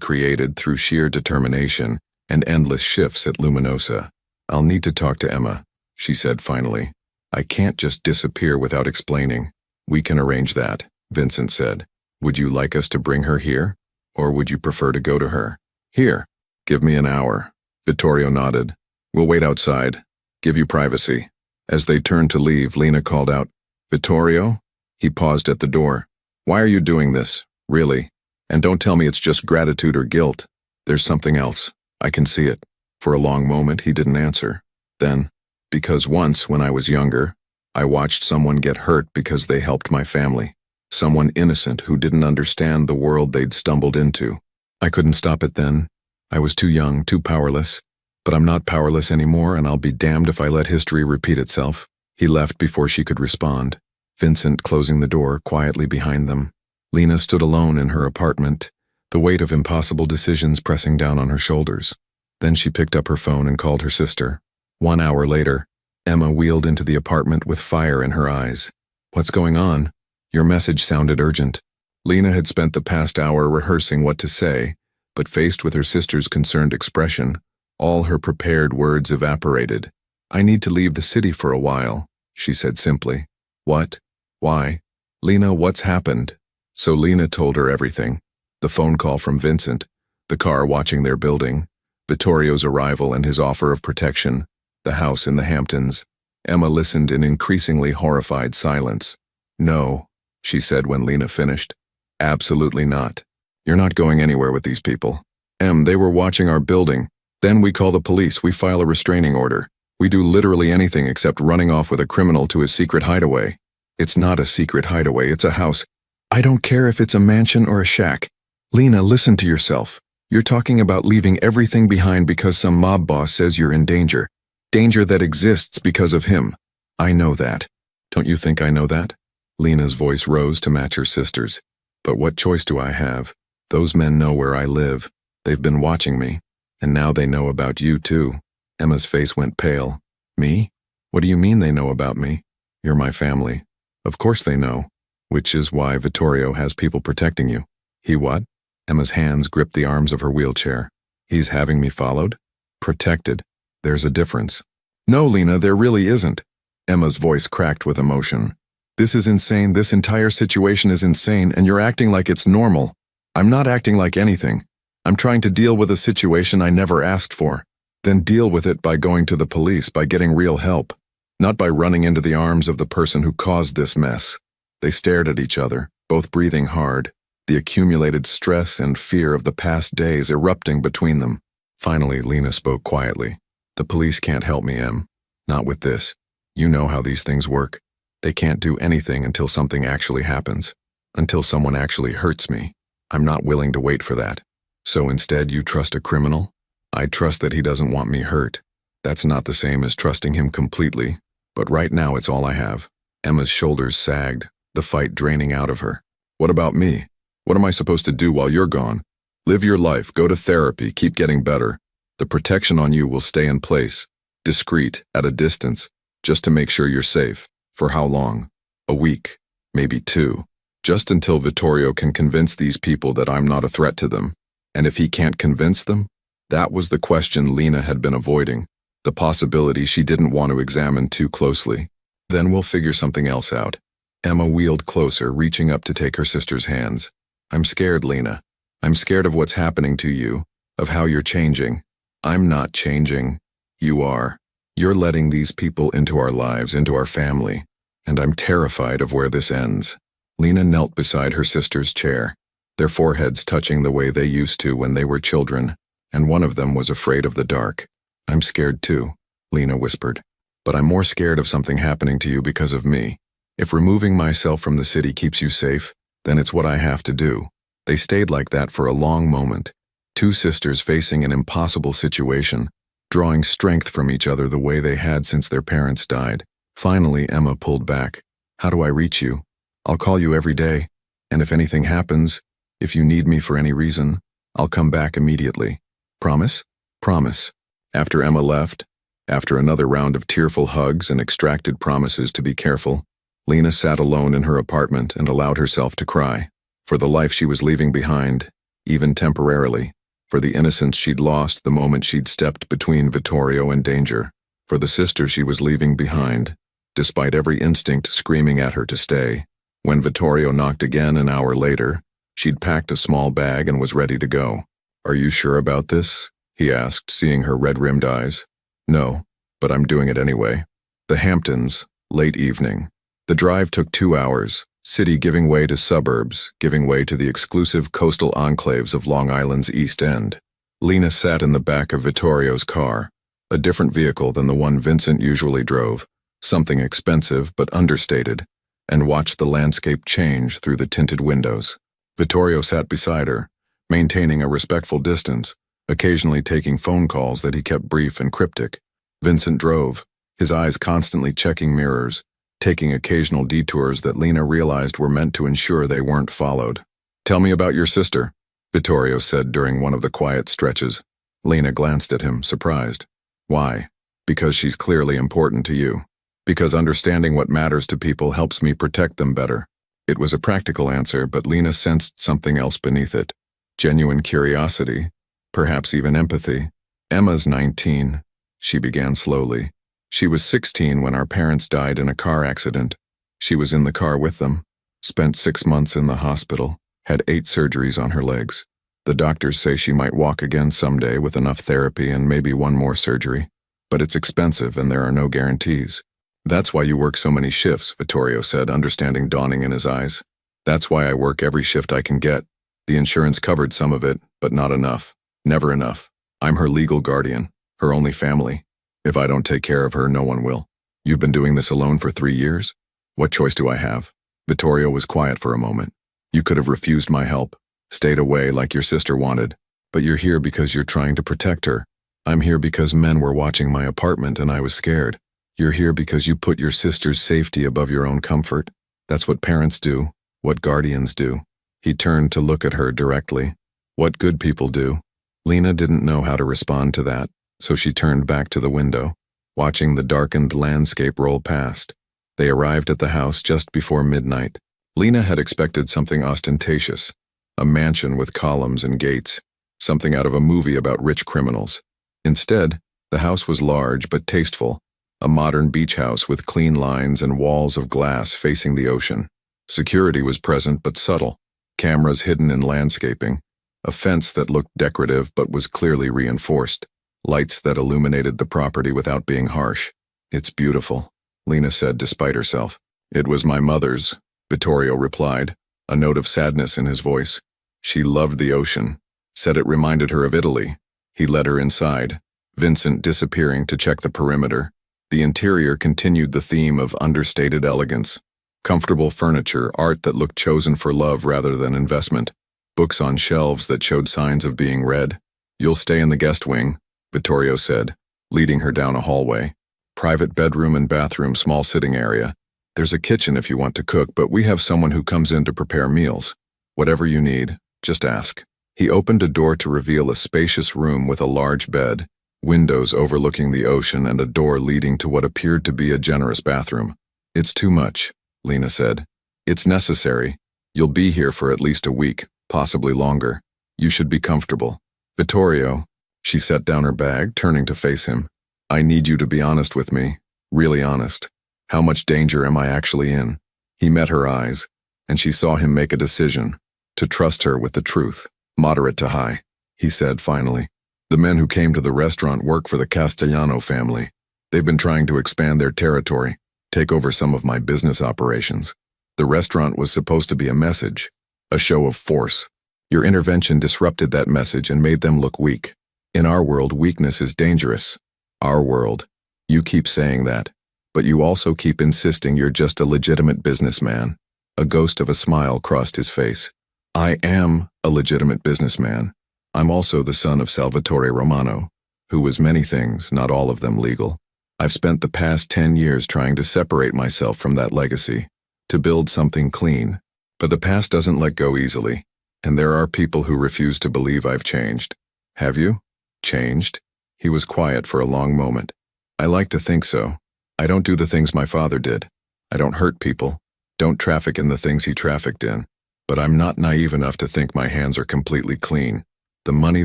created through sheer determination and endless shifts at Luminosa. I'll need to talk to Emma, she said finally. I can't just disappear without explaining. We can arrange that, Vincent said. Would you like us to bring her here? Or would you prefer to go to her? Here. Give me an hour. Vittorio nodded. We'll wait outside. Give you privacy. As they turned to leave, Lena called out, Vittorio? He paused at the door. Why are you doing this? Really? And don't tell me it's just gratitude or guilt. There's something else. I can see it. For a long moment, he didn't answer. Then, because once, when I was younger, I watched someone get hurt because they helped my family. Someone innocent who didn't understand the world they'd stumbled into. I couldn't stop it then. I was too young, too powerless. But I'm not powerless anymore, and I'll be damned if I let history repeat itself. He left before she could respond, Vincent closing the door quietly behind them. Lena stood alone in her apartment, the weight of impossible decisions pressing down on her shoulders. Then she picked up her phone and called her sister. 1 hour later, Emma wheeled into the apartment with fire in her eyes. What's going on? Your message sounded urgent. Lena had spent the past hour rehearsing what to say, but faced with her sister's concerned expression, all her prepared words evaporated. I need to leave the city for a while, she said simply. What? Why? Lena, what's happened? So Lena told her everything. The phone call from Vincent, the car watching their building, Vittorio's arrival and his offer of protection, the house in the Hamptons. Emma listened in increasingly horrified silence. No, she said when Lena finished. Absolutely not. You're not going anywhere with these people. They were watching our building. Then we call the police, we file a restraining order. We do literally anything except running off with a criminal to his secret hideaway. It's not a secret hideaway, it's a house. I don't care if it's a mansion or a shack. Lena, listen to yourself. You're talking about leaving everything behind because some mob boss says you're in danger. Danger that exists because of him. I know that. Don't you think I know that? Lena's voice rose to match her sister's. But what choice do I have? Those men know where I live. They've been watching me. And now they know about you too. Emma's face went pale. Me? What do you mean they know about me? You're my family. Of course they know. Which is why Vittorio has people protecting you. He what? Emma's hands gripped the arms of her wheelchair. He's having me followed? Protected. There's a difference. No, Lena, there really isn't. Emma's voice cracked with emotion. This is insane. This entire situation is insane, and you're acting like it's normal. I'm not acting like anything. I'm trying to deal with a situation I never asked for. Then deal with it by going to the police, by getting real help. Not by running into the arms of the person who caused this mess. They stared at each other, both breathing hard, the accumulated stress and fear of the past days erupting between them. Finally, Lena spoke quietly. The police can't help me, Em. Not with this. You know how these things work. They can't do anything until something actually happens. Until someone actually hurts me. I'm not willing to wait for that. So instead you trust a criminal? I trust that he doesn't want me hurt. That's not the same as trusting him completely. But right now it's all I have. Emma's shoulders sagged, the fight draining out of her. What about me? What am I supposed to do while you're gone? Live your life, go to therapy, keep getting better. The protection on you will stay in place, discreet, at a distance, just to make sure you're safe. For how long? A week, maybe 2. Just until Vittorio can convince these people that I'm not a threat to them. And if he can't convince them? That was the question Lena had been avoiding, the possibility she didn't want to examine too closely. Then we'll figure something else out. Emma wheeled closer, reaching up to take her sister's hands. I'm scared, Lena. I'm scared of what's happening to you, of how you're changing. I'm not changing. You are. You're letting these people into our lives, into our family. And I'm terrified of where this ends. Lena knelt beside her sister's chair, their foreheads touching the way they used to when they were children, and one of them was afraid of the dark. I'm scared too, Lena whispered. But I'm more scared of something happening to you because of me. If removing myself from the city keeps you safe, then it's what I have to do. They stayed like that for a long moment, 2 sisters facing an impossible situation, drawing strength from each other the way they had since their parents died. Finally, Emma pulled back. How do I reach you? I'll call you every day, and if anything happens, if you need me for any reason, I'll come back immediately. Promise? Promise. After Emma left, after another round of tearful hugs and extracted promises to be careful, Lena sat alone in her apartment and allowed herself to cry. For the life she was leaving behind, even temporarily. For the innocence she'd lost the moment she'd stepped between Vittorio and danger. For the sister she was leaving behind, despite every instinct screaming at her to stay. When Vittorio knocked again an hour later, she'd packed a small bag and was ready to go. Are you sure about this? he asked, seeing her red-rimmed eyes. No, but I'm doing it anyway. The Hamptons, late evening. The drive took 2 hours, city giving way to suburbs, giving way to the exclusive coastal enclaves of Long Island's East End. Lena sat in the back of Vittorio's car, a different vehicle than the one Vincent usually drove, something expensive but understated, and watched the landscape change through the tinted windows. Vittorio sat beside her, maintaining a respectful distance, occasionally taking phone calls that he kept brief and cryptic. Vincent drove, his eyes constantly checking mirrors, taking occasional detours that Lena realized were meant to ensure they weren't followed. "Tell me about your sister," Vittorio said during one of the quiet stretches. Lena glanced at him, surprised. "Why?" "Because she's clearly important to you. Because understanding what matters to people helps me protect them better." It was a practical answer, but Lena sensed something else beneath it. Genuine curiosity, perhaps even empathy. "Emma's 19, she began slowly. "She was 16 when our parents died in a car accident. She was in the car with them, spent 6 months in the hospital, had 8 surgeries on her legs. The doctors say she might walk again someday with enough therapy and maybe one more surgery. But it's expensive and there are no guarantees." "That's why you work so many shifts," Vittorio said, understanding dawning in his eyes. "That's why I work every shift I can get. The insurance covered some of it, but not enough. Never enough. I'm her legal guardian, her only family. If I don't take care of her, no one will." "You've been doing this alone for 3 years? What choice do I have?" Vittorio was quiet for a moment. "You could have refused my help, stayed away like your sister wanted. But you're here because you're trying to protect her. I'm here because men were watching my apartment and I was scared. You're here because you put your sister's safety above your own comfort. That's what parents do, what guardians do." He turned to look at her directly. "What good people do." Lena didn't know how to respond to that, so she turned back to the window, watching the darkened landscape roll past. They arrived at the house just before midnight. Lena had expected something ostentatious, a mansion with columns and gates, something out of a movie about rich criminals. Instead, the house was large but tasteful, a modern beach house with clean lines and walls of glass facing the ocean. Security was present but subtle, cameras hidden in landscaping, a fence that looked decorative but was clearly reinforced, lights that illuminated the property without being harsh. "It's beautiful," Lena said despite herself. "It was my mother's," Vittorio replied, a note of sadness in his voice. "She loved the ocean, said it reminded her of Italy." He led her inside, Vincent disappearing to check the perimeter. The interior continued the theme of understated elegance. Comfortable furniture, art that looked chosen for love rather than investment, books on shelves that showed signs of being read. "You'll stay in the guest wing," Vittorio said, leading her down a hallway. "Private bedroom and bathroom, small sitting area. There's a kitchen if you want to cook, but we have someone who comes in to prepare meals. Whatever you need, just ask." He opened a door to reveal a spacious room with a large bed, windows overlooking the ocean and a door leading to what appeared to be a generous bathroom. "It's too much," Lena said. "It's necessary. You'll be here for at least a week, possibly longer. You should be comfortable." "Vittorio," she set down her bag, turning to face him. "I need you to be honest with me, really honest. How much danger am I actually in?" He met her eyes, and she saw him make a decision, to trust her with the truth. "Moderate to high," he said finally. "The men who came to the restaurant work for the Castellano family. They've been trying to expand their territory, take over some of my business operations. The restaurant was supposed to be a message, a show of force. Your intervention disrupted that message and made them look weak. In our world, weakness is dangerous. Our world. You keep saying that, but you also keep insisting you're just a legitimate businessman." A ghost of a smile crossed his face. "I am a legitimate businessman. I'm also the son of Salvatore Romano, who was many things, not all of them legal. I've spent the past 10 years trying to separate myself from that legacy, to build something clean. But the past doesn't let go easily, and there are people who refuse to believe I've changed." "Have you? Changed?" He was quiet for a long moment. "I like to think so. I don't do the things my father did. I don't hurt people, don't traffic in the things he trafficked in. But I'm not naive enough to think my hands are completely clean. The money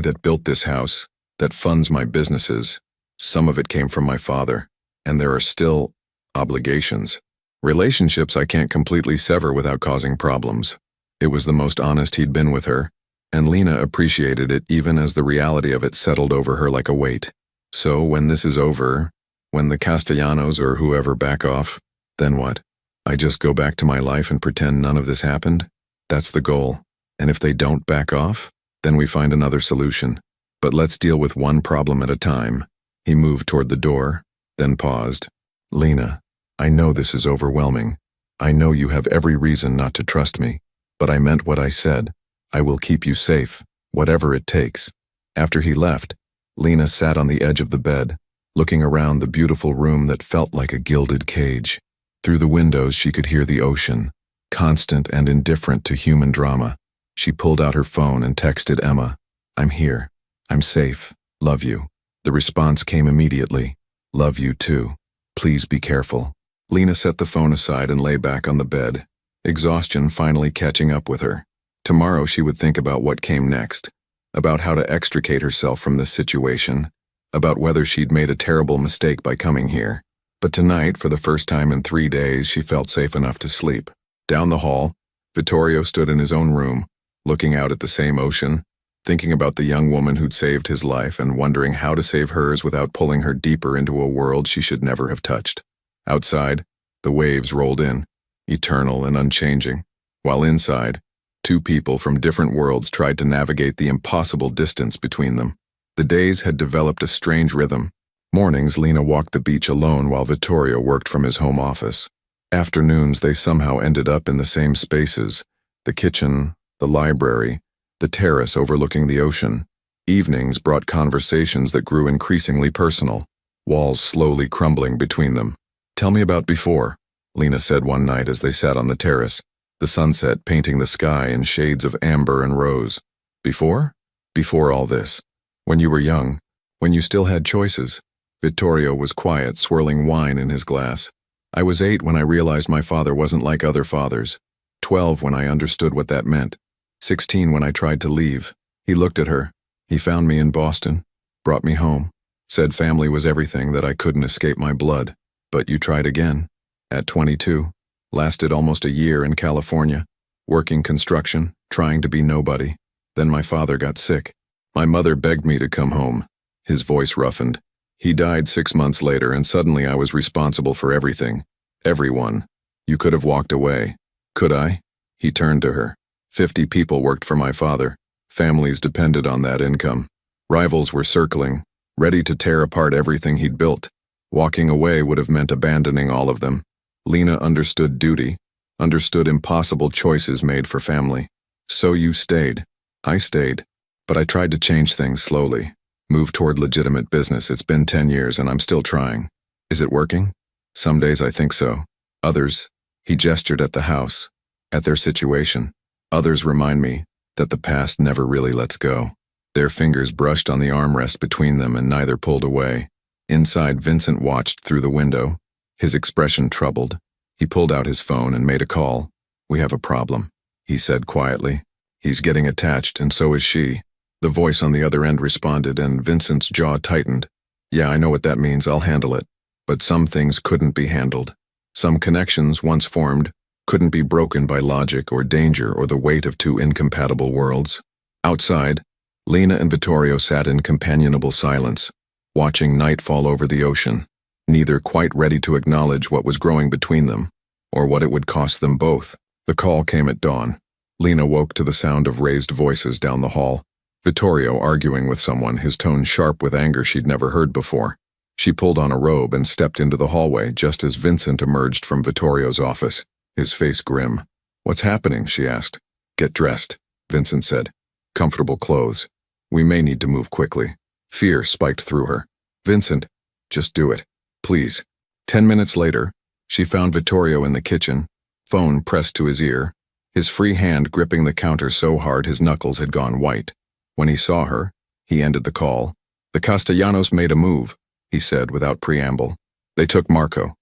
that built this house, that funds my businesses, some of it came from my father, and there are still obligations. Relationships I can't completely sever without causing problems." It was the most honest he'd been with her, and Lena appreciated it even as the reality of it settled over her like a weight. So when this is over, when the Castellanos or whoever back off, then what? I just go back to my life and pretend none of this happened? That's the goal. And if they don't back off, then we find another solution. But let's deal with one problem at a time. He moved toward the door, then paused. Lena, I know this is overwhelming. I know you have every reason not to trust me, but I meant what I said. I will keep you safe, whatever it takes. After he left, Lena sat on the edge of the bed, looking around the beautiful room that felt like a gilded cage. Through the windows she could hear the ocean, constant and indifferent to human drama. She pulled out her phone and texted Emma, I'm here. I'm safe. Love you. The response came immediately. Love you too. Please be careful. Lena set the phone aside and lay back on the bed, exhaustion finally catching up with her. Tomorrow she would think about what came next, about how to extricate herself from this situation, about whether she'd made a terrible mistake by coming here. But tonight, for the first time in 3 days, she felt safe enough to sleep. Down the hall, Vittorio stood in his own room, looking out at the same ocean, thinking about the young woman who'd saved his life and wondering how to save hers without pulling her deeper into a world she should never have touched. Outside, the waves rolled in, eternal and unchanging, while inside, two people from different worlds tried to navigate the impossible distance between them. The days had developed a strange rhythm. Mornings, Lena walked the beach alone while Vittorio worked from his home office. Afternoons, they somehow ended up in the same spaces, the kitchen, the library, the terrace overlooking the ocean. Evenings brought conversations that grew increasingly personal, walls slowly crumbling between them. Tell me about before, Lena said one night as they sat on the terrace, the sunset painting the sky in shades of amber and rose. Before? Before all this. When you were young, when you still had choices. Vittorio was quiet, swirling wine in his glass. I was 8 when I realized my father wasn't like other fathers. 12 when I understood what that meant. 16 when I tried to leave. He looked at her. He found me in Boston, brought me home, said family was everything, that I couldn't escape my blood. But you tried again. At 22, lasted almost a year in California, working construction, trying to be nobody. Then my father got sick. My mother begged me to come home. His voice roughened. He died 6 months later, and suddenly I was responsible for everything. Everyone. You could have walked away. Could I? He turned to her. 50 people worked for my father. Families depended on that income. Rivals were circling, ready to tear apart everything he'd built. Walking away would have meant abandoning all of them. Lena understood duty, understood impossible choices made for family. So you stayed. I stayed. But I tried to change things slowly. Move toward legitimate business. It's been 10 years and I'm still trying. Is it working? Some days I think so. Others, he gestured at the house, at their situation. Others remind me that the past never really lets go. Their fingers brushed on the armrest between them and neither pulled away. Inside, Vincent watched through the window, his expression troubled. He pulled out his phone and made a call. We have a problem, he said quietly. He's getting attached, and so is she. The voice on the other end responded, and Vincent's jaw tightened. Yeah, I know what that means. I'll handle it. But some things couldn't be handled. Some connections, once formed, couldn't be broken by logic or danger or the weight of 2 incompatible worlds. Outside, Lena and Vittorio sat in companionable silence, watching night fall over the ocean, neither quite ready to acknowledge what was growing between them, or what it would cost them both. The call came at dawn. Lena woke to the sound of raised voices down the hall. Vittorio arguing with someone, his tone sharp with anger she'd never heard before. She pulled on a robe and stepped into the hallway just as Vincent emerged from Vittorio's office, his face grim. What's happening? She asked. Get dressed, Vincent said. Comfortable clothes. We may need to move quickly. Fear spiked through her. Vincent, just do it, please. 10 minutes later, she found Vittorio in the kitchen, phone pressed to his ear, his free hand gripping the counter so hard his knuckles had gone white. When he saw her, he ended the call. The Castellanos made a move, he said without preamble. They took Marco,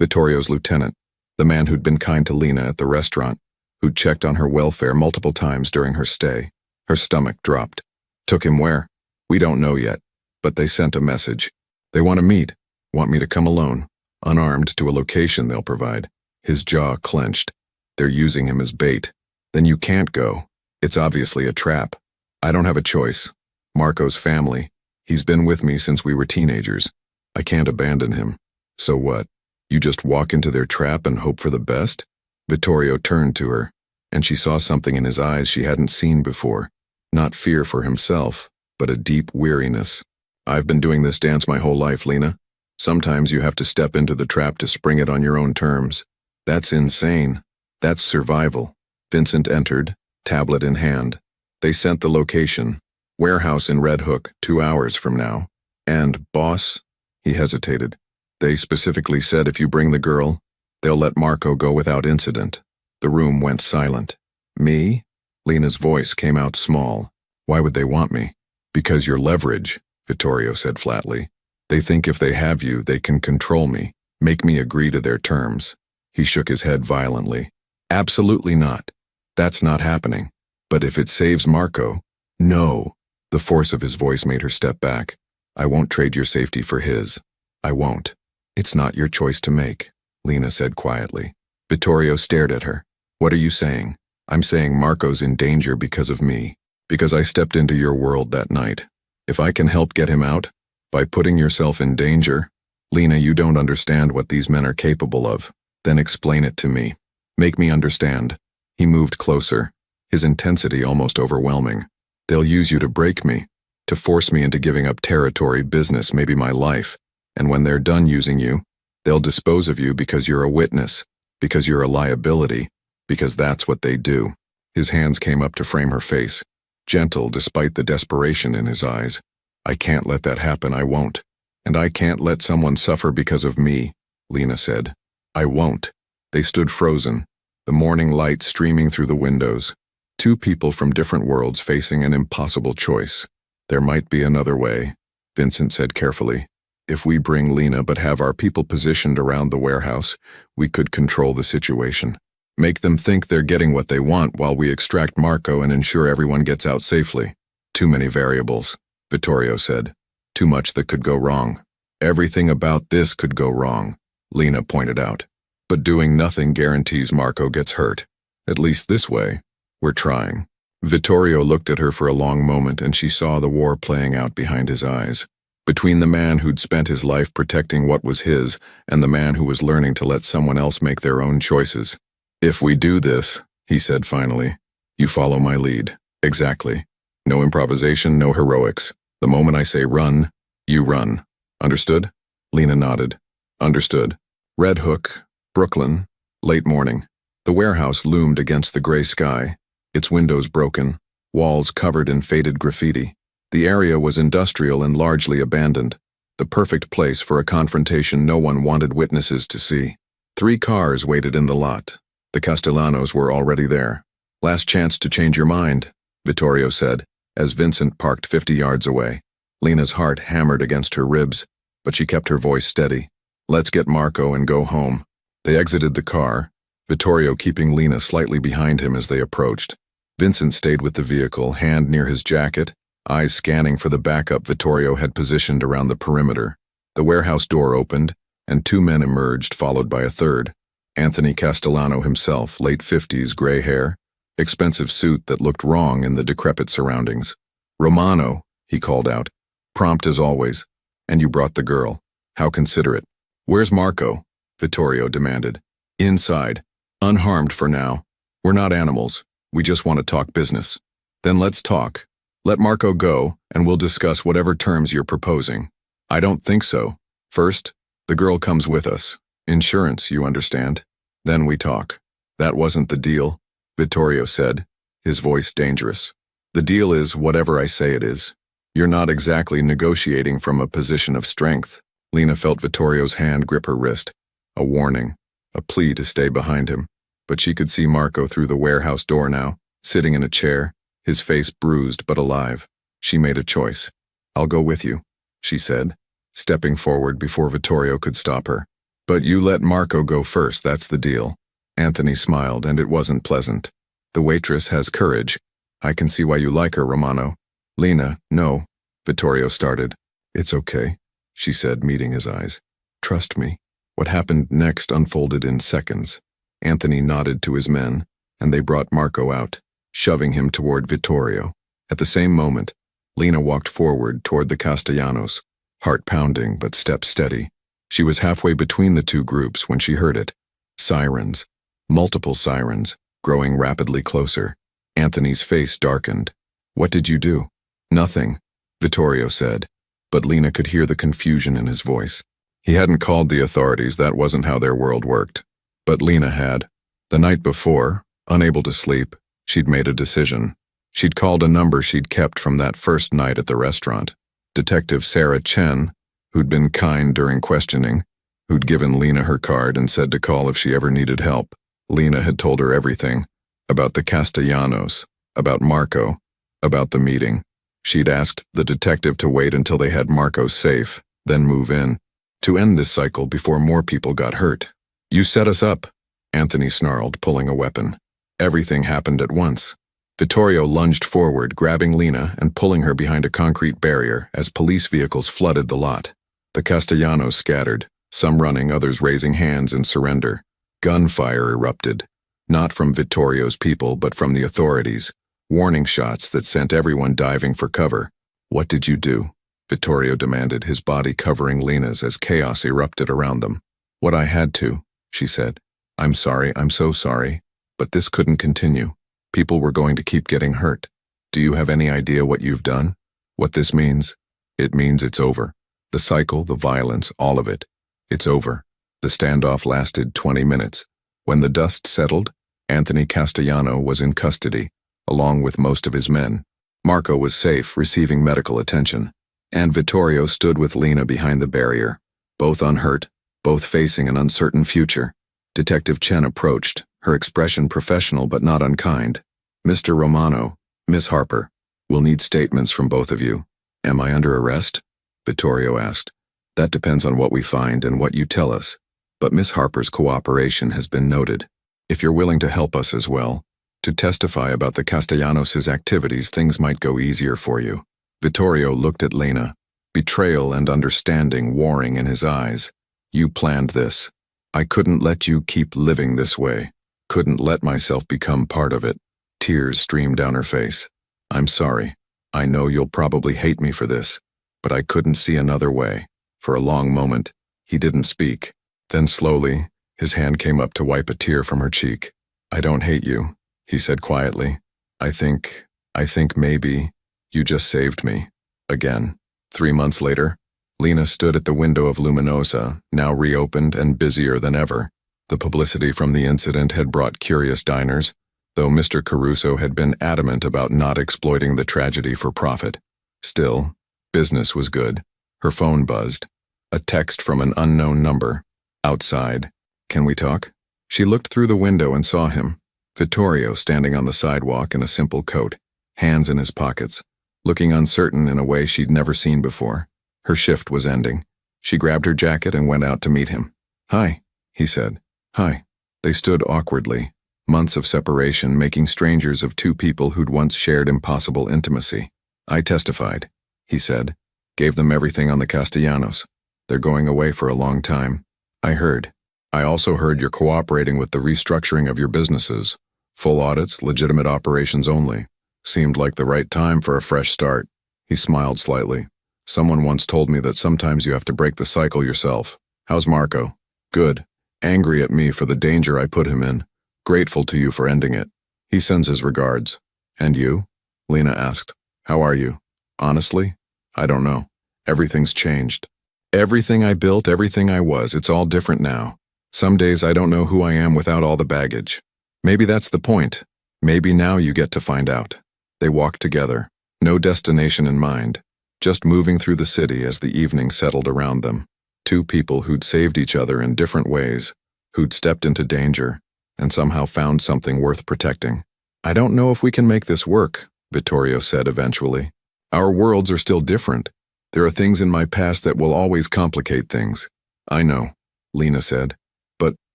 Vittorio's lieutenant, the man who'd been kind to Lena at the restaurant, who'd checked on her welfare multiple times during her stay. Her stomach dropped. Took him where? We don't know yet, but they sent a message. They want to meet, want me to come alone, unarmed, to a location they'll provide. His jaw clenched. They're using him as bait. Then you can't go. It's obviously a trap. I don't have a choice. Marco's family. He's been with me since we were teenagers. I can't abandon him. So what? You just walk into their trap and hope for the best? Vittorio turned to her, and she saw something in his eyes she hadn't seen before. Not fear for himself, but a deep weariness. I've been doing this dance my whole life, Lena. Sometimes you have to step into the trap to spring it on your own terms. That's insane. That's survival. Vincent entered, tablet in hand. They sent the location. Warehouse in Red Hook, 2 hours from now. And, boss? He hesitated. They specifically said if you bring the girl, they'll let Marco go without incident. The room went silent. Me? Lena's voice came out small. Why would they want me? Because you're leverage, Vittorio said flatly. They think if they have you, they can control me, make me agree to their terms. He shook his head violently. Absolutely not. That's not happening. But if it saves Marco, no. The force of his voice made her step back. I won't trade your safety for his. I won't. It's not your choice to make, Lena said quietly. Vittorio stared at her. What are you saying? I'm saying Marco's in danger because of me. Because I stepped into your world that night. If I can help get him out, by putting yourself in danger, Lena, you don't understand what these men are capable of. Then explain it to me. Make me understand. He moved closer, his intensity almost overwhelming. They'll use you to break me, to force me into giving up territory, business, maybe my life. And when they're done using you, they'll dispose of you because you're a witness, because you're a liability, because that's what they do. His hands came up to frame her face, gentle despite the desperation in his eyes. I can't let that happen, I won't. And I can't let someone suffer because of me, Lena said. I won't. They stood frozen, the morning light streaming through the windows. Two people from different worlds facing an impossible choice. There might be another way, Vincent said carefully. If we bring Lena but have our people positioned around the warehouse, we could control the situation. Make them think they're getting what they want while we extract Marco and ensure everyone gets out safely. Too many variables, Vittorio said. Too much that could go wrong. Everything about this could go wrong, Lena pointed out. But doing nothing guarantees Marco gets hurt. At least this way. We're trying. Vittorio looked at her for a long moment and she saw the war playing out behind his eyes. Between the man who'd spent his life protecting what was his and the man who was learning to let someone else make their own choices. If we do this, he said finally, you follow my lead. Exactly. No improvisation, no heroics. The moment I say run, you run. Understood? Lena nodded. Understood. Red Hook, Brooklyn, late morning. The warehouse loomed against the gray sky, its windows broken, walls covered in faded graffiti. The area was industrial and largely abandoned, the perfect place for a confrontation no one wanted witnesses to see. 3 cars waited in the lot. The Castellanos were already there. Last chance to change your mind, Vittorio said, as Vincent parked 50 yards away. Lena's heart hammered against her ribs, but she kept her voice steady. Let's get Marco and go home. They exited the car, Vittorio keeping Lena slightly behind him as they approached. Vincent stayed with the vehicle, hand near his jacket, eyes scanning for the backup Vittorio had positioned around the perimeter. The warehouse door opened, and 2 men emerged, followed by a third. Anthony Castellano himself, late 50s, gray hair, expensive suit that looked wrong in the decrepit surroundings. Romano, he called out, prompt as always. And you brought the girl. How considerate. Where's Marco? Vittorio demanded. Inside. Unharmed for now. We're not animals. We just want to talk business. Then let's talk. Let Marco go, and we'll discuss whatever terms you're proposing. I don't think so. First, the girl comes with us. Insurance, you understand. Then we talk. That wasn't the deal, Vittorio said, his voice dangerous. The deal is whatever I say it is. You're not exactly negotiating from a position of strength. Lena felt Vittorio's hand grip her wrist. A warning, a plea to stay behind him. But she could see Marco through the warehouse door now, sitting in a chair, his face bruised but alive. She made a choice. I'll go with you, she said, stepping forward before Vittorio could stop her. But you let Marco go first, that's the deal. Anthony smiled, and it wasn't pleasant. The waitress has courage. I can see why you like her, Romano. Lena, no, Vittorio started. It's okay, she said, meeting his eyes. Trust me. What happened next unfolded in seconds. Anthony nodded to his men, and they brought Marco out. shoving him toward Vittorio. At the same moment, Lena walked forward toward the Castellanos, heart pounding but step steady. She was halfway between the two groups when she heard it. Sirens. Multiple sirens, growing rapidly closer. Anthony's face darkened. "What did you do?" "Nothing," Vittorio said, but Lena could hear the confusion in his voice. He hadn't called the authorities, that wasn't how their world worked. But Lena had. The night before, unable to sleep, she'd made a decision. She'd called a number she'd kept from that first night at the restaurant. Detective Sarah Chen, who'd been kind during questioning, who'd given Lena her card and said to call if she ever needed help. Lena had told her everything. About the Castellanos, about Marco, about the meeting. She'd asked the detective to wait until they had Marco safe, then move in, to end this cycle before more people got hurt. "You set us up," Anthony snarled, pulling a weapon. Everything happened at once. Vittorio lunged forward, grabbing Lena and pulling her behind a concrete barrier as police vehicles flooded the lot. The Castellanos scattered, some running, others raising hands in surrender. Gunfire erupted, not from Vittorio's people but from the authorities, warning shots that sent everyone diving for cover. "What did you do?" Vittorio demanded, his body covering Lena's as chaos erupted around them. "What I had to," she said. "I'm sorry, I'm so sorry, but this couldn't continue. People were going to keep getting hurt. Do you have any idea what you've done? What this means? It means it's over. The cycle, the violence, all of it. It's over." The standoff lasted 20 minutes. When the dust settled, Anthony Castellano was in custody, along with most of his men. Marco was safe, receiving medical attention, and Vittorio stood with Lena behind the barrier, both unhurt, both facing an uncertain future. Detective Chen approached, her expression professional but not unkind. "Mr. Romano, Miss Harper, we'll need statements from both of you." "Am I under arrest?" Vittorio asked. "That depends on what we find and what you tell us, but Miss Harper's cooperation has been noted. If you're willing to help us as well, to testify about the Castellanos' activities, things might go easier for you." Vittorio looked at Lena, betrayal and understanding warring in his eyes. "You planned this. I couldn't let you keep living this way. Couldn't let myself become part of it." Tears streamed down her face. "I'm sorry. I know you'll probably hate me for this, but I couldn't see another way." For a long moment, he didn't speak. Then slowly, his hand came up to wipe a tear from her cheek. "I don't hate you," he said quietly. I think maybe you just saved me." Again. 3 months later, Lena stood at the window of Luminosa, now reopened and busier than ever. The publicity from the incident had brought curious diners, though Mr. Caruso had been adamant about not exploiting the tragedy for profit. Still, business was good. Her phone buzzed. A text from an unknown number. Outside. "Can we talk?" She looked through the window and saw him, Vittorio, standing on the sidewalk in a simple coat, hands in his pockets, looking uncertain in a way she'd never seen before. Her shift was ending. She grabbed her jacket and went out to meet him. "Hi," he said. "Hi." They stood awkwardly, months of separation making strangers of two people who'd once shared impossible intimacy. "I testified," he said. "Gave them everything on the Castellanos. They're going away for a long time. I heard. I also heard you're cooperating with the restructuring of your businesses. Full audits, legitimate operations only. Seemed like the right time for a fresh start." He smiled slightly. "Someone once told me that sometimes you have to break the cycle yourself. How's Marco?" "Good. Angry at me for the danger I put him in. Grateful to you for ending it. He sends his regards." "And you?" Lena asked. "How are you?" "Honestly, I don't know. Everything's changed. Everything I built, everything I was, it's all different now. Some days I don't know who I am without all the baggage. Maybe that's the point. Maybe now you get to find out." They walked together, no destination in mind, just moving through the city as the evening settled around them. Two people who'd saved each other in different ways, who'd stepped into danger, and somehow found something worth protecting. "I don't know if we can make this work," Vittorio said eventually. "Our worlds are still different. There are things in my past that will always complicate things." "I know," Lena said. "But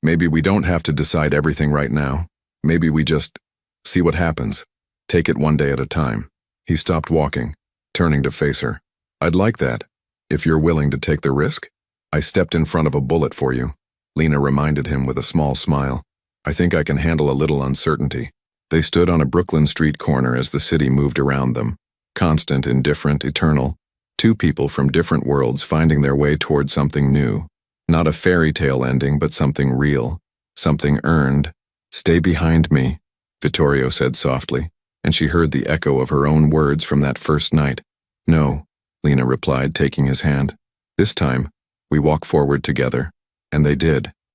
maybe we don't have to decide everything right now. Maybe we just see what happens. Take it one day at a time." He stopped walking, turning to face her. "I'd like that, if you're willing to take the risk. I stepped in front of a bullet for you," Lena reminded him with a small smile. "I think I can handle a little uncertainty." They stood on a Brooklyn street corner as the city moved around them, constant, indifferent, eternal, two people from different worlds finding their way toward something new. Not a fairy tale ending, but something real, something earned. "Stay behind me," Vittorio said softly, and she heard the echo of her own words from that first night. "No," Lena replied, taking his hand. "This time, we walk forward together." And they did.